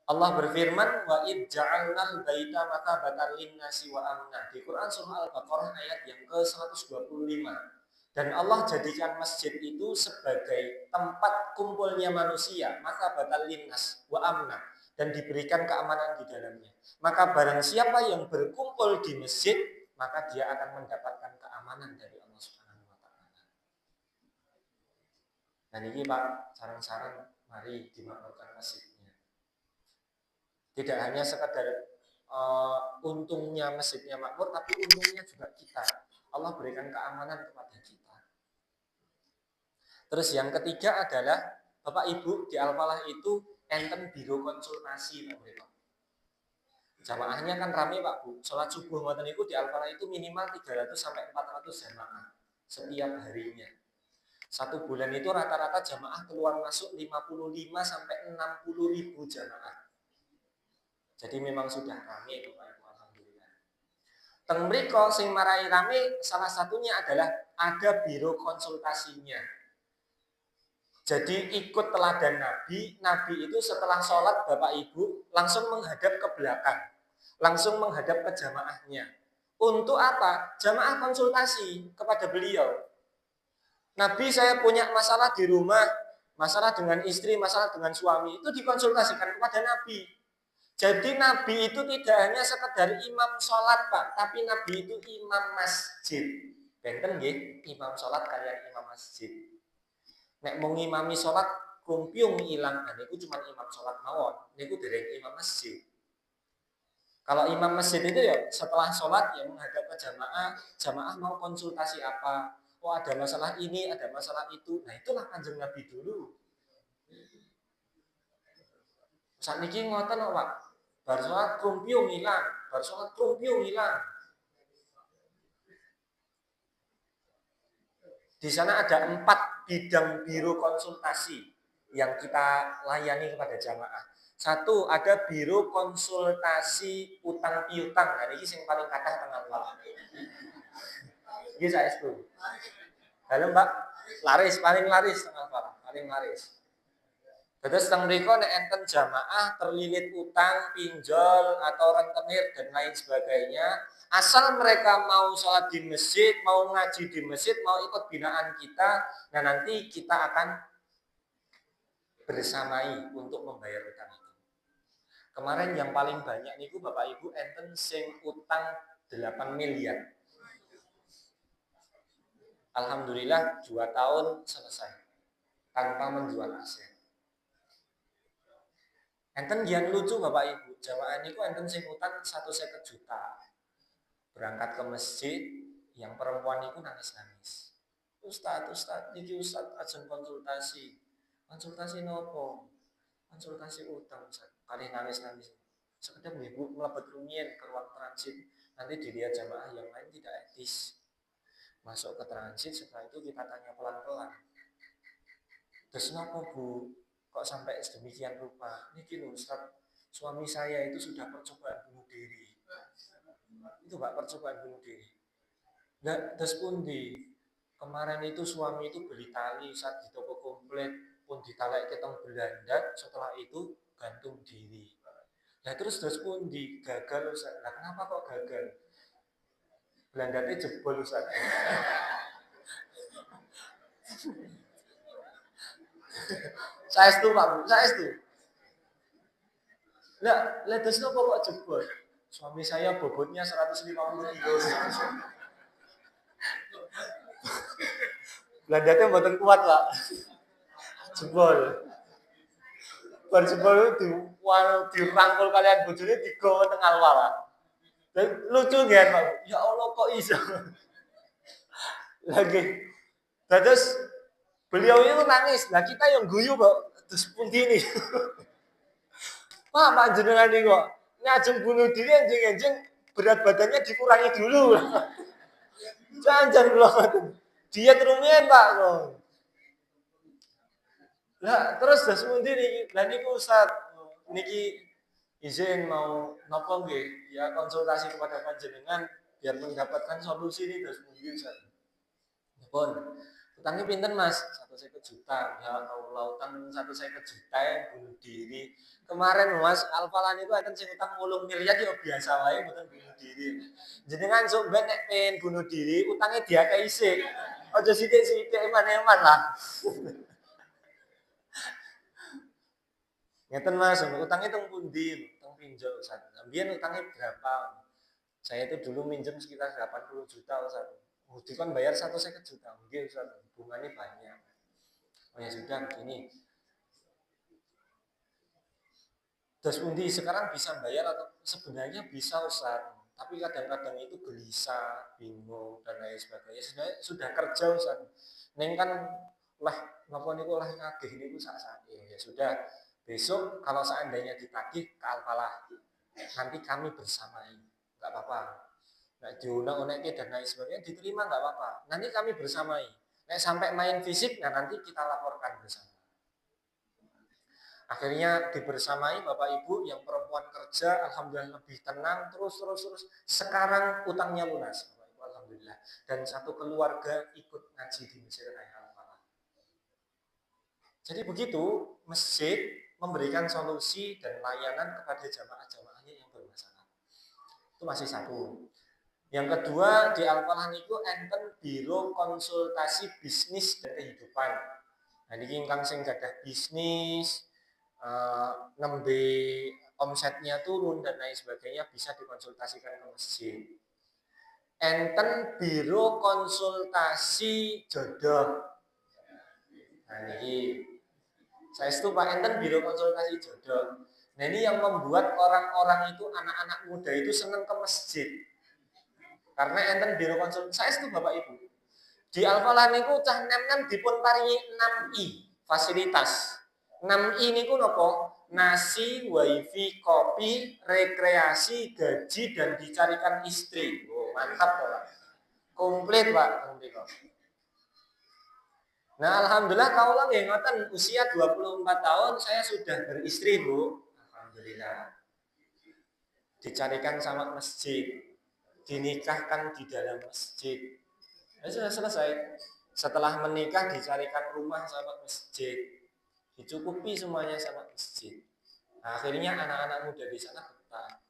Allah berfirman, wa id ja'alnal baita matabatan linnasi wa amna. Di Quran surah Al-Baqarah ayat yang ke-125. Dan Allah jadikan masjid itu sebagai tempat kumpulnya manusia, maka batal linnas wa amna, dan diberikan keamanan di dalamnya. Maka barang siapa yang berkumpul di masjid, maka dia akan mendapatkan keamanan dari Allah Subhanahu wa taala. Dan ini Pak, saran-saran mari dimakmurkan masjidnya. Tidak hanya sekadar untungnya masjidnya makmur, tapi untungnya juga kita. Allah berikan keamanan kepada kita. Terus yang ketiga adalah Bapak Ibu di Al-Falah itu enten biro konsultasi Pak Bro. Jamaahnya kan rame Pak Bu. Sholat subuh ngoten niku di Al-Falah itu minimal 300 sampai 400 jamaah setiap harinya. Satu bulan itu rata-rata jamaah keluar masuk 55 sampai 60 ribu jamaah. Jadi memang sudah rame itu Pak Ibu, alhamdulillah. Teng mriko sing marai rame salah satunya adalah ada biro konsultasinya. Jadi ikut teladan Nabi. Nabi itu setelah sholat Bapak Ibu langsung menghadap ke belakang, langsung menghadap ke jamaahnya. Untuk apa? Jamaah konsultasi kepada beliau. Nabi, saya punya masalah di rumah, masalah dengan istri, masalah dengan suami, itu dikonsultasikan kepada Nabi. Jadi Nabi itu tidak hanya sekedar imam sholat Pak, tapi Nabi itu imam masjid. Benten nggih, imam sholat kalian imam masjid. Nek mau ngimami sholat kumpiung ilang, nah niku cuma imam sholat mawon, niku dereng imam masjid. Kalau imam masjid itu ya setelah sholat ya menghadap ke jamaah, jamaah mau konsultasi apa, oh ada masalah ini, ada masalah itu, nah itulah Kanjeng Nabi dulu. Saat niki ngoten kok Pak, bar sholat kumpiung ilang, bar sholat kumpiung ilang. Di sana ada 4 bidang biro konsultasi yang kita layani kepada jamaah. 1, ada biro konsultasi utang piutang. Nah, ini yang paling kathah teng Al-Falah. Iki saestu. Halo Mbak, laris paling laris teng Al-Falah, paling laris. Terus teng mriko nek enten jamaah terlilit utang, pinjol atau rentenir dan lain sebagainya, asal mereka mau sholat di masjid, mau ngaji di masjid, mau ikut binaan kita, nah nanti kita akan bersamai untuk membayar utang itu. Kemarin yang paling banyak niku Bapak Ibu enten sing utang 8 miliar. Alhamdulillah 2 tahun selesai tanpa menjual aset. Enten yang lucu Bapak Ibu, jamaah niku enten sing utang 150 juta. Berangkat ke masjid, yang perempuan itu nangis-nangis. Ustaz, niki Ustaz ajeng konsultasi. Konsultasi nopo? Konsultasi utang Ustaz. Kali nangis-nangis. Sekedar Ibu mlebet rumiyin ke ruang transit. Nanti dilihat jamaah yang lain tidak etis. Masuk ke transit, setelah itu kita tanya pelan-pelan. Terus nopo Bu? Kok sampai sedemikian rupa? Niki lho Ustaz, suami saya itu sudah percobaan bunuh diri. Itu Pak, percobaan bunuh diri. Nah, terus pundi? Kemarin itu suami itu beli tali saat di toko komplit, pun ditalek ketong Belanda, setelah itu gantung diri. Nah terus pundi? Gagal Ustaz. Nah kenapa kok gagal? Belanda itu jebol Ustaz. Saya itu Pak Bu, saya itu. Lah terus nopo kok jebol? Suami saya bobotnya 150 kilo. Belanda itu mboten kuat Pak. Jebol. Bar jebol dirangkul kalian bojone digawa teng Al-Falah. Lucu kan Pak? Ya Allah kok iso. Lagi. Terus beliau itu nangis. Nah kita yang guyu Pak. Terus pundi ini. Pak panjenengan ini kok ngajeng bunuh diri anjing-anjing berat badannya dikurangi dulu. Jangan belum. Dia terumian Pak. Lah terus das pundi niki? Lah niku Ustaz niki izin mau napa nggih? Ya konsultasi kepada panjenengan biar mendapatkan solusi ini das pundi Ustaz. Pun utangnya pinten Mas? 150 juta. Ya Allah, utang 150 juta bunuh diri. Kemarin Mas Al-Falah itu akan sing utang 8 miliar ya biasa wae mboten bunuh diri. Jenengan sok ben nek pengen bunuh diri, utangnya diakeh isih. Aja sithik-sithik eman-eman lah. Ngeten Mas, utangnya teng pundi? Teng pinjol Ustaz. Mbiyen utangnya berapa? Saya itu dulu minjem sekitar 80 juta Ustaz. Dikon bayar 150 juta. Nggih Ustaz, bunganya banyak. Oh ya sudah begini. Terus pundi sekarang bisa bayar atau sebenarnya bisa Ustaz. Tapi kadang-kadang itu gelisah, bingung dan lain sebagainya. Sebenarnya sudah kerja Ustaz. Neng kan lah napa niku lah nagih niku sak ya sudah. Besok kalau seandainya ditagih kalah nanti kami bersamai. Enggak apa-apa. Nah, diunak-unakke dan lain sebagainya diterima nggak apa-apa. Nanti kami bersamai. Nek sampai main fisik, nah nanti kita laporkan bersama. Akhirnya dibersamai Bapak Ibu yang perempuan kerja, alhamdulillah lebih tenang, terus. Sekarang utangnya lunas, Bapak Ibu, alhamdulillah. Dan satu keluarga ikut ngaji di Masjid Raya Al-Falah. Jadi begitu, masjid memberikan solusi dan layanan kepada jamaah-jamaahnya yang bermasalah. Itu masih satu. Yang kedua, di Al-Falah itu enten biro konsultasi bisnis dan kehidupan. Nah, ini ingkang sing gadah bisnis, nembe omsetnya turun dan lain sebagainya bisa dikonsultasikan ke masjid. Enten biro konsultasi jodoh. Nah ini saya itu Pak enten biro konsultasi jodoh. Nah ini yang membuat orang-orang itu anak-anak muda itu senang ke masjid. Karena enten biro konsultasi saya itu Bapak Ibu. Di Al-Falah niku cah nem-nem dipun paringi 6I fasilitas. 6I niku napa? Nasi, wifi, kopi, rekreasi, gaji dan dicarikan istri. Oh, mantap Pak. Komplit Pak Nah, alhamdulillah kaula nggih ngoten usia 24 tahun saya sudah beristri, Bu. Alhamdulillah. Dicarikan sama masjid. Dinikahkan di dalam masjid. Ya sudah selesai. Setelah menikah dicarikan rumah sama masjid. Dicukupi semuanya sama masjid. Nah, akhirnya anak-anak muda di sana betah.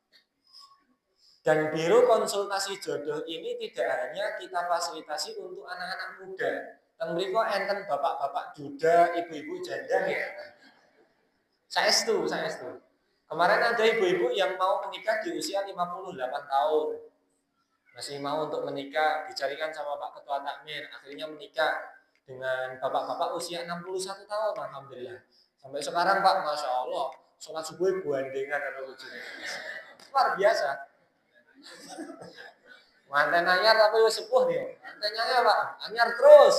Dan biro konsultasi jodoh ini tidak hanya kita fasilitasi untuk anak-anak muda. Teng mriko enten bapak-bapak duda, ibu-ibu janda ya. Saestu. Kemarin ada ibu-ibu yang mau menikah di usia 58 tahun. Masih mau untuk menikah, dicarikan sama Pak Ketua Takmir, akhirnya menikah dengan bapak-bapak usia 61 tahun, alhamdulillah. Sampai sekarang Pak, Masya Allah, sholat subuh buandengan dan lucunya. Luar biasa. Manten anyar tapi sepuh nih. Manten anyar Pak, anyar terus.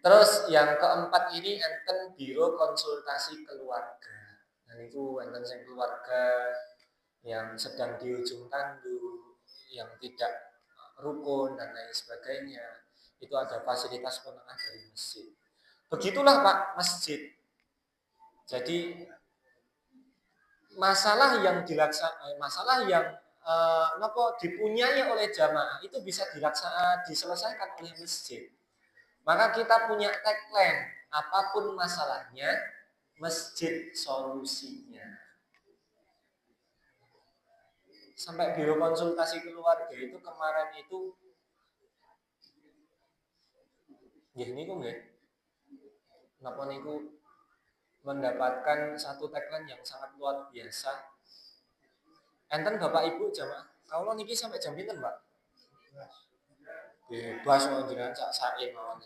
Terus yang keempat ini enten biro konsultasi keluarga. Dan itu enten sing keluarga yang sedang di ujung tanduk, yang tidak rukun dan lain sebagainya, itu ada fasilitas penengah dari masjid. Begitulah Pak masjid. Jadi masalah yang dipunyai oleh jamaah itu bisa diselesaikan oleh masjid. Maka kita punya tagline, apapun masalahnya, masjid solusinya. Sampai biro konsultasi keluarga itu kemarin itu nggih niku nggih napa niku mendapatkan satu tagline yang sangat luar biasa. Enten Bapak Ibu jamaah kawula niki sampai jam pinten, Pak? Bebas wong jenengan sak sae mawon.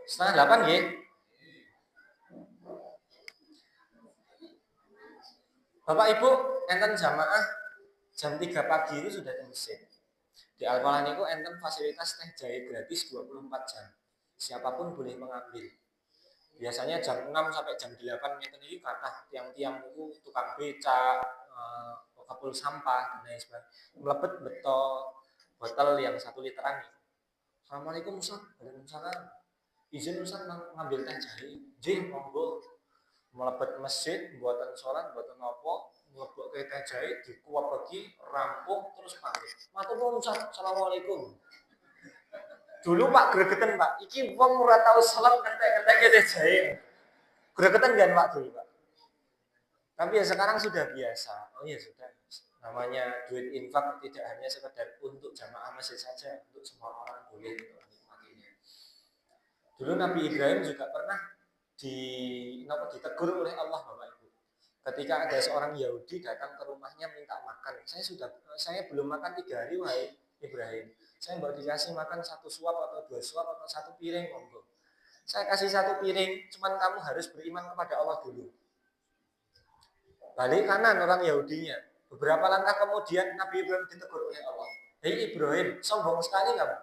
7:30 nggih. Bapak Ibu, enten jamaah jam 3 pagi itu sudah di masjid. Di Al-Falah niku enten fasilitas teh jahe gratis 24 jam. Siapapun boleh mengambil. Biasanya jam 6 sampai jam 8 ngeten iki kathah tiang-tiang niku tukang becak, kapul sampah dan lain sebagainya. Mlebet beto botol yang 1 literan nih. Assalamualaikum Ustaz, waalaikumsalam. Izin Ustaz ngambil teh jahe. Nggih, monggo. Mlebet masjid, buatan sholat, buatan apa, mlebok ke teh jahe, dikuwabagi, rampung, terus pamit. Matur nuwun Ustaz, assalamualaikum. Dulu Pak gregetan Pak, iki wong ora tau salat kentek-kentek teh jahe. Gregetan kan Pak dulu Pak. Tapi ya sekarang sudah biasa. Oh iya sudah. Namanya duit infak tidak hanya sekedar untuk jamaah masjid saja, untuk semua orang boleh menikmatinya. Dulu Nabi Ibrahim juga pernah ditegur oleh Allah, Bapak Ibu. Ketika ada seorang Yahudi datang ke rumahnya minta makan, saya belum makan 3 hari, wahai Ibrahim. Saya baru dikasih makan 1 suap atau 2 suap atau 1 piring, monggo. Saya kasih 1 piring, cuman kamu harus beriman kepada Allah dulu. Balik kanan orang Yahudinya. Beberapa langkah kemudian Nabi Ibrahim ditegur oleh Allah. Hei Ibrahim, sombong sekali kamu.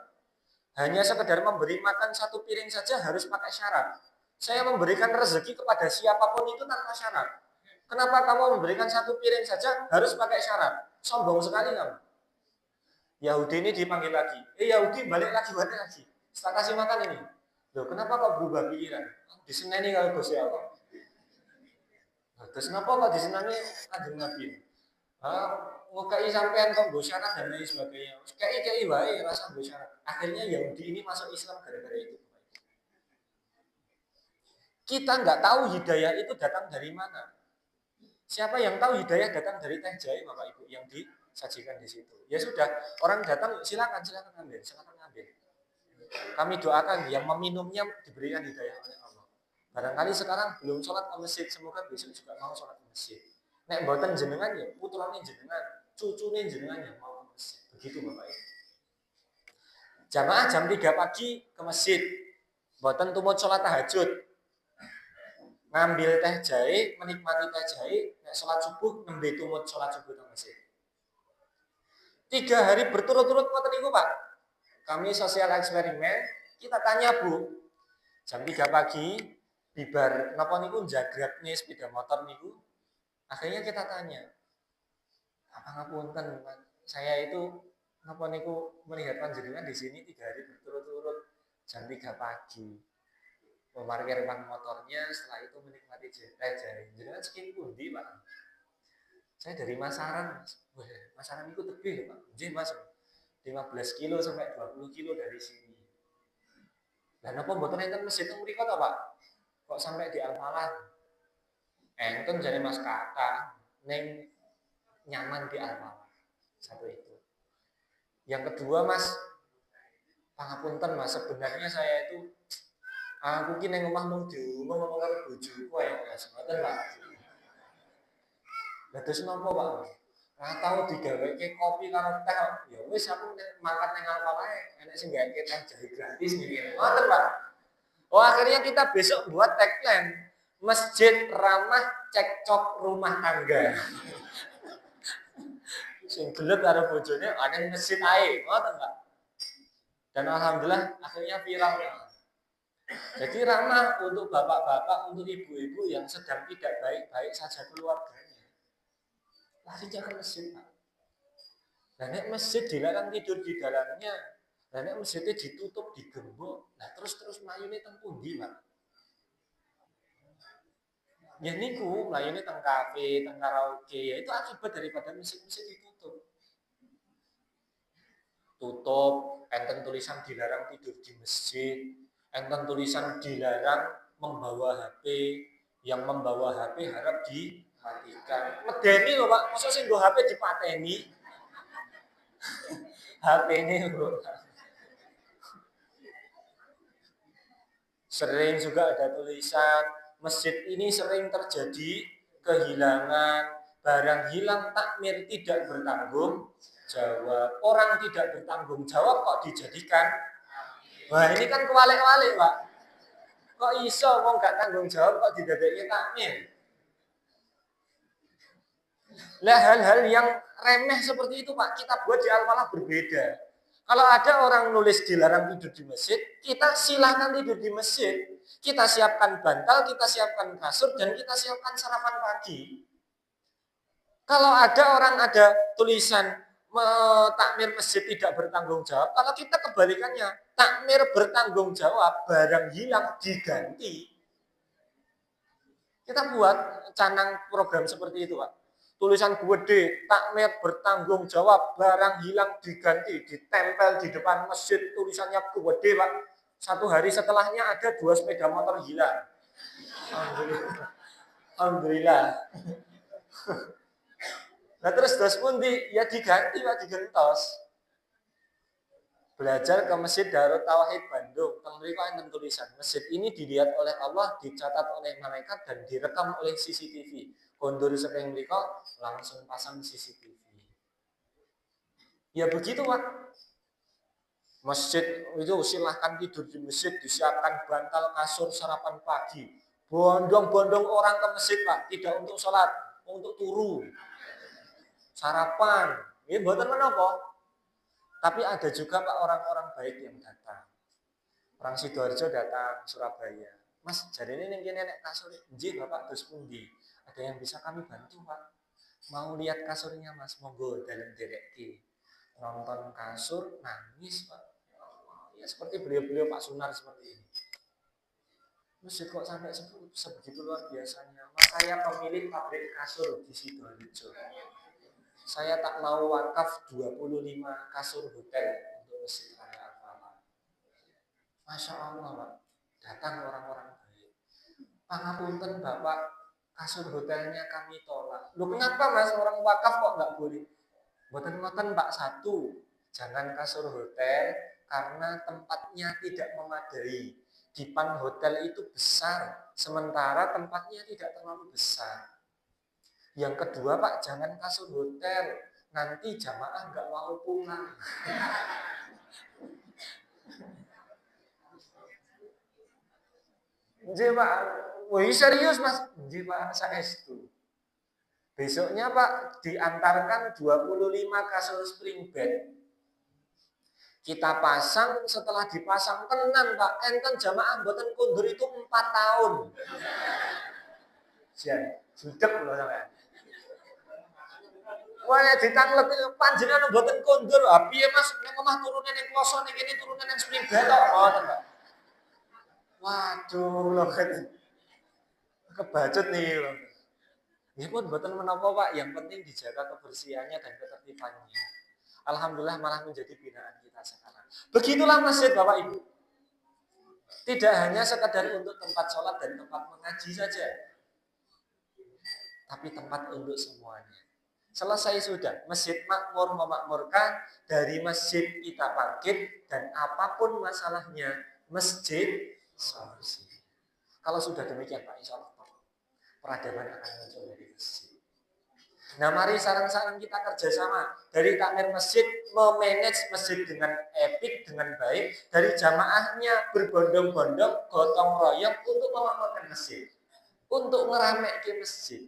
Hanya sekedar memberi makan 1 piring saja harus pakai syarat. Saya memberikan rezeki kepada siapapun itu tanpa syarat. Kenapa kamu memberikan 1 piring saja harus pakai syarat? Sombong sekali kamu. Yahudi ini dipanggil lagi. Yahudi, balik lagi. Setelah kasih makan ini. Loh, kenapa kok berubah pikiran? Diseneni kalau Gusti Allah. Terus kenapa kok diseneni Kanjeng Nabi? Ngukai sampean kok nggo syarat dan lain sebagainya. Kei wae rasa nggo syarat. Akhirnya Yahudi ini masuk Islam gara-gara itu. Kita nggak tahu hidayah itu datang dari mana. Siapa yang tahu hidayah datang dari teh jahe, Bapak Ibu, yang disajikan di situ. Ya sudah, orang datang silakan ambil. Kami doakan yang meminumnya diberikan hidayah oleh Allah. Barangkali sekarang belum sholat ke masjid, semoga besok juga mau sholat ke masjid. Nek mboten jenengan ya, putrane jenengan, cucune jenengan yang mau ke masjid. Begitu Bapak Ibu. Jamaah jam 3 pagi ke masjid. Mboten tumut sholat tahajud. Ngambil teh jahe, menikmati teh jahe, nek sholat subuh nembe tumut sholat subuh ke masjid. 3 hari berturut-turut ngoten niku, Pak. Kami sosial eksperimen, kita tanya Bu, jam 3 pagi, bibar napa niku jagratne sepeda motor niku. Akhirnya kita tanya, apa ngapunten, saya itu napa niku melihat panjenengan di sini 3 hari berturut-turut jam 3 pagi. Memarkir motornya, setelah itu menikmati jahe. Jenengan saking pundi, Pak? Saya dari Masaran, Mas. Masaran itu tebih, Pak. Nggih, Mas. 15 kilo sampai 20 kilo dari sini. Dan apa mboten enten masjid teng mriku ta, Pak? Kok sampai di Al-Falah? Enten jare Mas Kata ning nyaman di Al-Falah. Satu itu. Yang kedua, Mas, pangapunten Mas, sebenarnya saya itu aku ki ning omah mung ngomong karo bojoku ae, Mas. Ngoten, Pak. Lah terus napa, Pak? Tahu digaweke kopi karo teh, ya wis aku makan nang Al-Falah enek sing gaweke teh jahe gratis ngene. Ngoten, Pak. Oh, akhirnya kita besok buat tagline masjid ramah cekcok rumah tangga. Sing gelet karo bojone ana masjid ae, ngoten, Pak. Dan alhamdulillah akhirnya viral. Jadi ramah untuk bapak-bapak, untuk ibu-ibu yang sedang tidak baik-baik saja keluarganya. Larinya ke masjid, Pak. Nah, nek masjid dilarang tidur di dalamnya, nah, nek masjidnya ditutup, digembok, nah terus mlayune teng pundi, Pak? Ya niku mlayune teng kafe, teng karaoke, ya itu akibat daripada masjid-masjid ditutup. Tutup, enten tulisan dilarang tidur di masjid, enten tulisan dilarang membawa HP, yang membawa HP harap dimatikan. Medeni lho, Pak, masa sing nggo HP dipateni? HP ini bro. Sering juga ada tulisan masjid ini sering terjadi kehilangan, barang hilang takmir tidak bertanggung jawab, orang tidak bertanggung jawab kok dijadikan. Wah ini kan kewalik-walik, Pak. Kok iso wong gak tanggung jawab kok didadekake takmir? Lah hal-hal yang remeh seperti itu, Pak, kita buat di Al-Falah berbeda. Kalau ada orang nulis dilarang tidur di masjid, kita silahkan tidur di masjid. Kita siapkan bantal, kita siapkan kasur, dan kita siapkan sarapan pagi. Kalau ada orang ada tulisan takmir masjid tidak bertanggung jawab, kalau kita kebalikannya, takmir bertanggung jawab, barang hilang diganti. Kita buat canang program seperti itu, Pak. Tulisan gede, takmir bertanggung jawab, barang hilang diganti, ditempel di depan masjid, tulisannya gede, Pak. 1 hari setelahnya ada 2 sepeda motor hilang. Alhamdulillah. Alhamdulillah. Nah terus dos pundi? Ya diganti Pak, digentos. Belajar ke Masjid Darut Tauhid Bandung. Teng mriku enten tulisan, masjid ini dilihat oleh Allah, dicatat oleh malaikat dan direkam oleh CCTV. Kondur saking mriku langsung pasang CCTV. Ya begitu Pak. Masjid itu silahkan tidur di masjid, disiapkan bantal, kasur, sarapan pagi. Bondong-bondong orang ke masjid Pak, tidak untuk sholat, untuk turu. Sarapan. Ini mboten menapa. Tapi ada juga Pak orang-orang baik yang datang. Orang Sidoarjo datang Surabaya. Mas, jadi ini kene nek kasur. Nggih Bapak dos pundi? Ada yang bisa kami bantu Pak? Mau lihat kasurnya Mas, monggo dalam direkti. Nonton kasur, nangis Pak. Ya seperti beliau-beliau Pak Sunar seperti ini. Masjid kok sampai sebegitu luar biasanya. Mas, saya pemilik pabrik kasur di Sidoarjo. Saya tak mau wakaf 25 kasur hotel untuk Masjid Raya Al-Falah. Masya Allah Pak, datang orang-orang baik. Pangapunten Bapak, kasur hotelnya kami tolak. Loh kenapa Mas, orang wakaf kok nggak boleh? Mboten-mboten Pak, satu, jangan kasur hotel karena tempatnya tidak memadai. Dipan hotel itu besar, sementara tempatnya tidak terlalu besar. Yang kedua Pak, jangan kasur hotel, nanti jamaah nggak mau pulang. Nggih Pak, wih serius Mas? Nggih Pak, saestu. Besoknya Pak diantarkan 25 kasur spring bed. Kita pasang, setelah dipasang tenan Pak, enten jamaah mboten kundur itu 4 tahun. Jan, judek lho sampean. Wah, ditanglet panjenengan mboten kondur. Ah, piye Mas, nek omah turune ning kloso ning kene turune ning spring bed kok ngoten, Pak. Waduh, lho kebacut nih lho. Ya pun mboten menapa, Pak, yang penting dijaga kebersihannya dan ketertibannya. Alhamdulillah malah menjadi binaan kita sekarang. Begitulah masjid Bapak Ibu. Tidak hanya sekadar untuk tempat sholat dan tempat mengaji saja, tapi tempat untuk semuanya. Selesai sudah, masjid makmur memakmurkan, dari masjid kita bangkit, dan apapun masalahnya, masjid solusi. Kalau sudah demikian Pak, insya Allah peradaban akan muncul dari masjid. Nah mari sarang-sarang kita kerjasama, dari takmir masjid memanage masjid dengan epic, dengan baik, dari jamaahnya berbondong-bondong, gotong royong untuk memakmurkan masjid, untuk ngeramek ke masjid.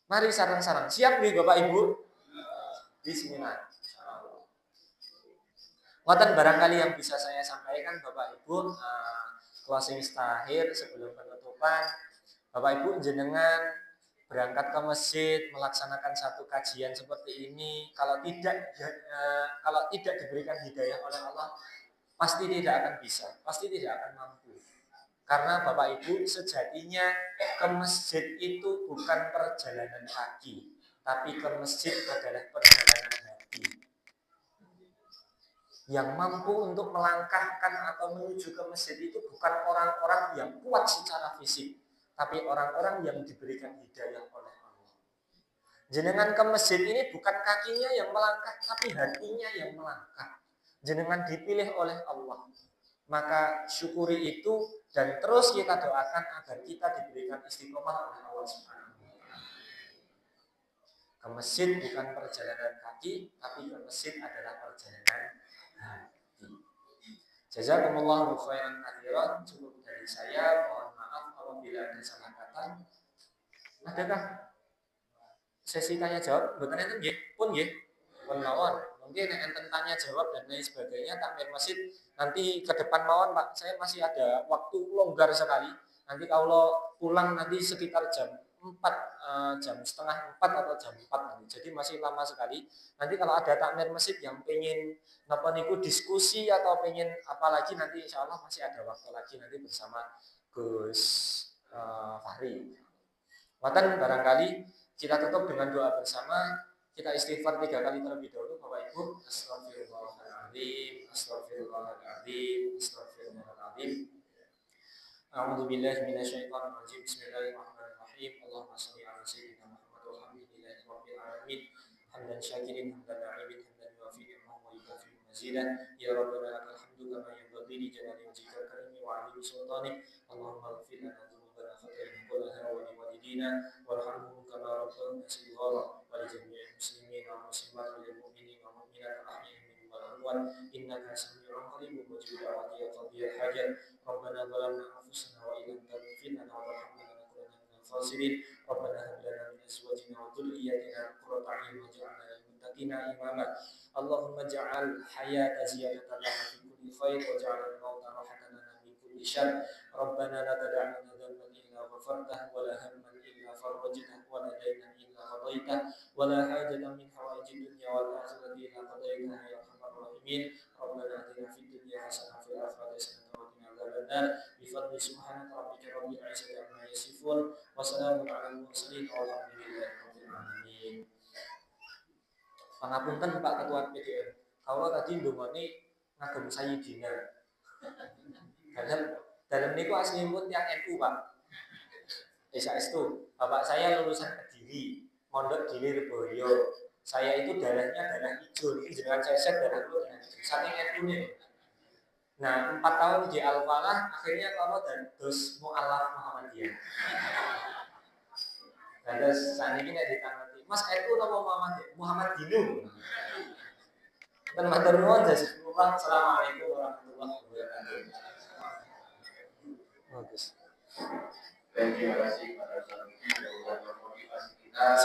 Mari sarang-sarang. Siap nih Bapak Ibu? Bismillah. Ngoten barangkali yang bisa saya sampaikan Bapak Ibu, closing terakhir sebelum penutupan. Bapak Ibu jenengan berangkat ke masjid, melaksanakan satu kajian seperti ini, kalau tidak diberikan hidayah oleh Allah, pasti tidak akan bisa, pasti tidak akan mampu. Karena Bapak Ibu sejatinya ke masjid itu bukan perjalanan kaki, tapi ke masjid adalah perjalanan hati. Yang mampu untuk melangkahkan atau menuju ke masjid itu bukan orang-orang yang kuat secara fisik, tapi orang-orang yang diberikan hidayah oleh Allah. Jenengan ke masjid ini bukan kakinya yang melangkah, tapi hatinya yang melangkah. Jenengan dipilih oleh Allah. Maka syukuri itu dan terus kita doakan agar kita diberikan istiqomah oleh Allah Subhanahu wa taala. Ke masjid bukan perjalanan kaki, tapi ke masjid adalah perjalanan hati. Jazakumullahu khairan katsiran. Cukup dari saya. Mohon maaf apabila ada salah kata. Adakah sesi tanya jawab? Mboten enten nggih? Pun nggih. Pun mawon. Mungkin enten tanya jawab dan lain sebagainya, takmir masjid nanti ke depan mawon Pak, saya masih ada waktu longgar sekali. Nanti kalau pulang nanti sekitar jam 4, jam setengah 4 atau jam 4 nanti. Jadi masih lama sekali. Nanti kalau ada takmir masjid yang pengen napa niku diskusi atau pengen apalagi, nanti insya Allah masih ada waktu lagi nanti bersama Gus Fahri. Watan barangkali kita tutup dengan doa bersama. Kita istighfar 3 kali terlebih dahulu Bapak Ibu. Astagfirullahaladzim, astagfirullahaladzim, astagfirullahaladzim. A'udzubillahi minasyaitonir rajim. Bismillahirrahmanirrahim. Allahumma shalli ala sayyidina Muhammad wa alhamdulillahi hamdan syakirin hamdan na'ibin hamdan yuafi ni'mahu wa yukafi mazidah. Ya Rabbana lakal hamdu kama yanbaghi li jalali wajhika al-karim wa 'azimi sultanik. Allahumma ighfir lana dhunubana khata'ana kullaha wa li walidina warhamhum kama rabbawna shighara wa li jami'il muslimin wal muslimat wal mu'minin wal mu'minat al-ahya'i minhum wal amwat innaka sami'un qaribun mujibud da'wati ya qadiyal hajat. Rabbana zalamna anfusana wa illam taghfir lana wa tarhamna lanakunanna minal khasirin. Rabbana hab lana min azwajina wa dhurriyyatina qurrata a'yun waj'alna lil muttaqina imama. Allahumma ja'al hayata ziyadatan lana fi kulli khair waj'al al-mauta rahatan lana min kulli syarr. Rabbana la tad'a' lana dhanban illa ghafartahu wa la hamman illa farajtahu wa la daynan illa qadaytahu wa la hajatan min hawaijid dunya wal akhirati illa qadaytaha ya arhamar rahimin. Rabbana atina fid dunya hasanah wa fil akhirati hasanah wa qina adzabannar. Bi fadli subhana rabbika rabbil izzati amma yasifun wa salamun 'alal mursalin walhamdulillahi rabbil alamin. Pangapunten Pak Ketua PDM. Kalau tadi ndongone ngagem Sayyidina. Dalam niku aslinipun tiyang NU, Pak. Saestu. Bapak saya lulusan Kediri, mondok di Lirboyo. Saya itu darahnya darah hijau. Ini jenengan saya set darah itu darah hijau. Saking NU-nya. Nah, 4 tahun di Al-Falah, akhirnya kalau dan dos mu'alaf Muhammadiyah. Nah, terus saat ini tidak ditanggapi. Mas NU atau Muhammad Dinu? Dan matur nuwun jazakumullah. Assalamualaikum warahmatullahi wabarakatuh. Bagus. Terima kasih pada saat ini sudah memotivasi kita.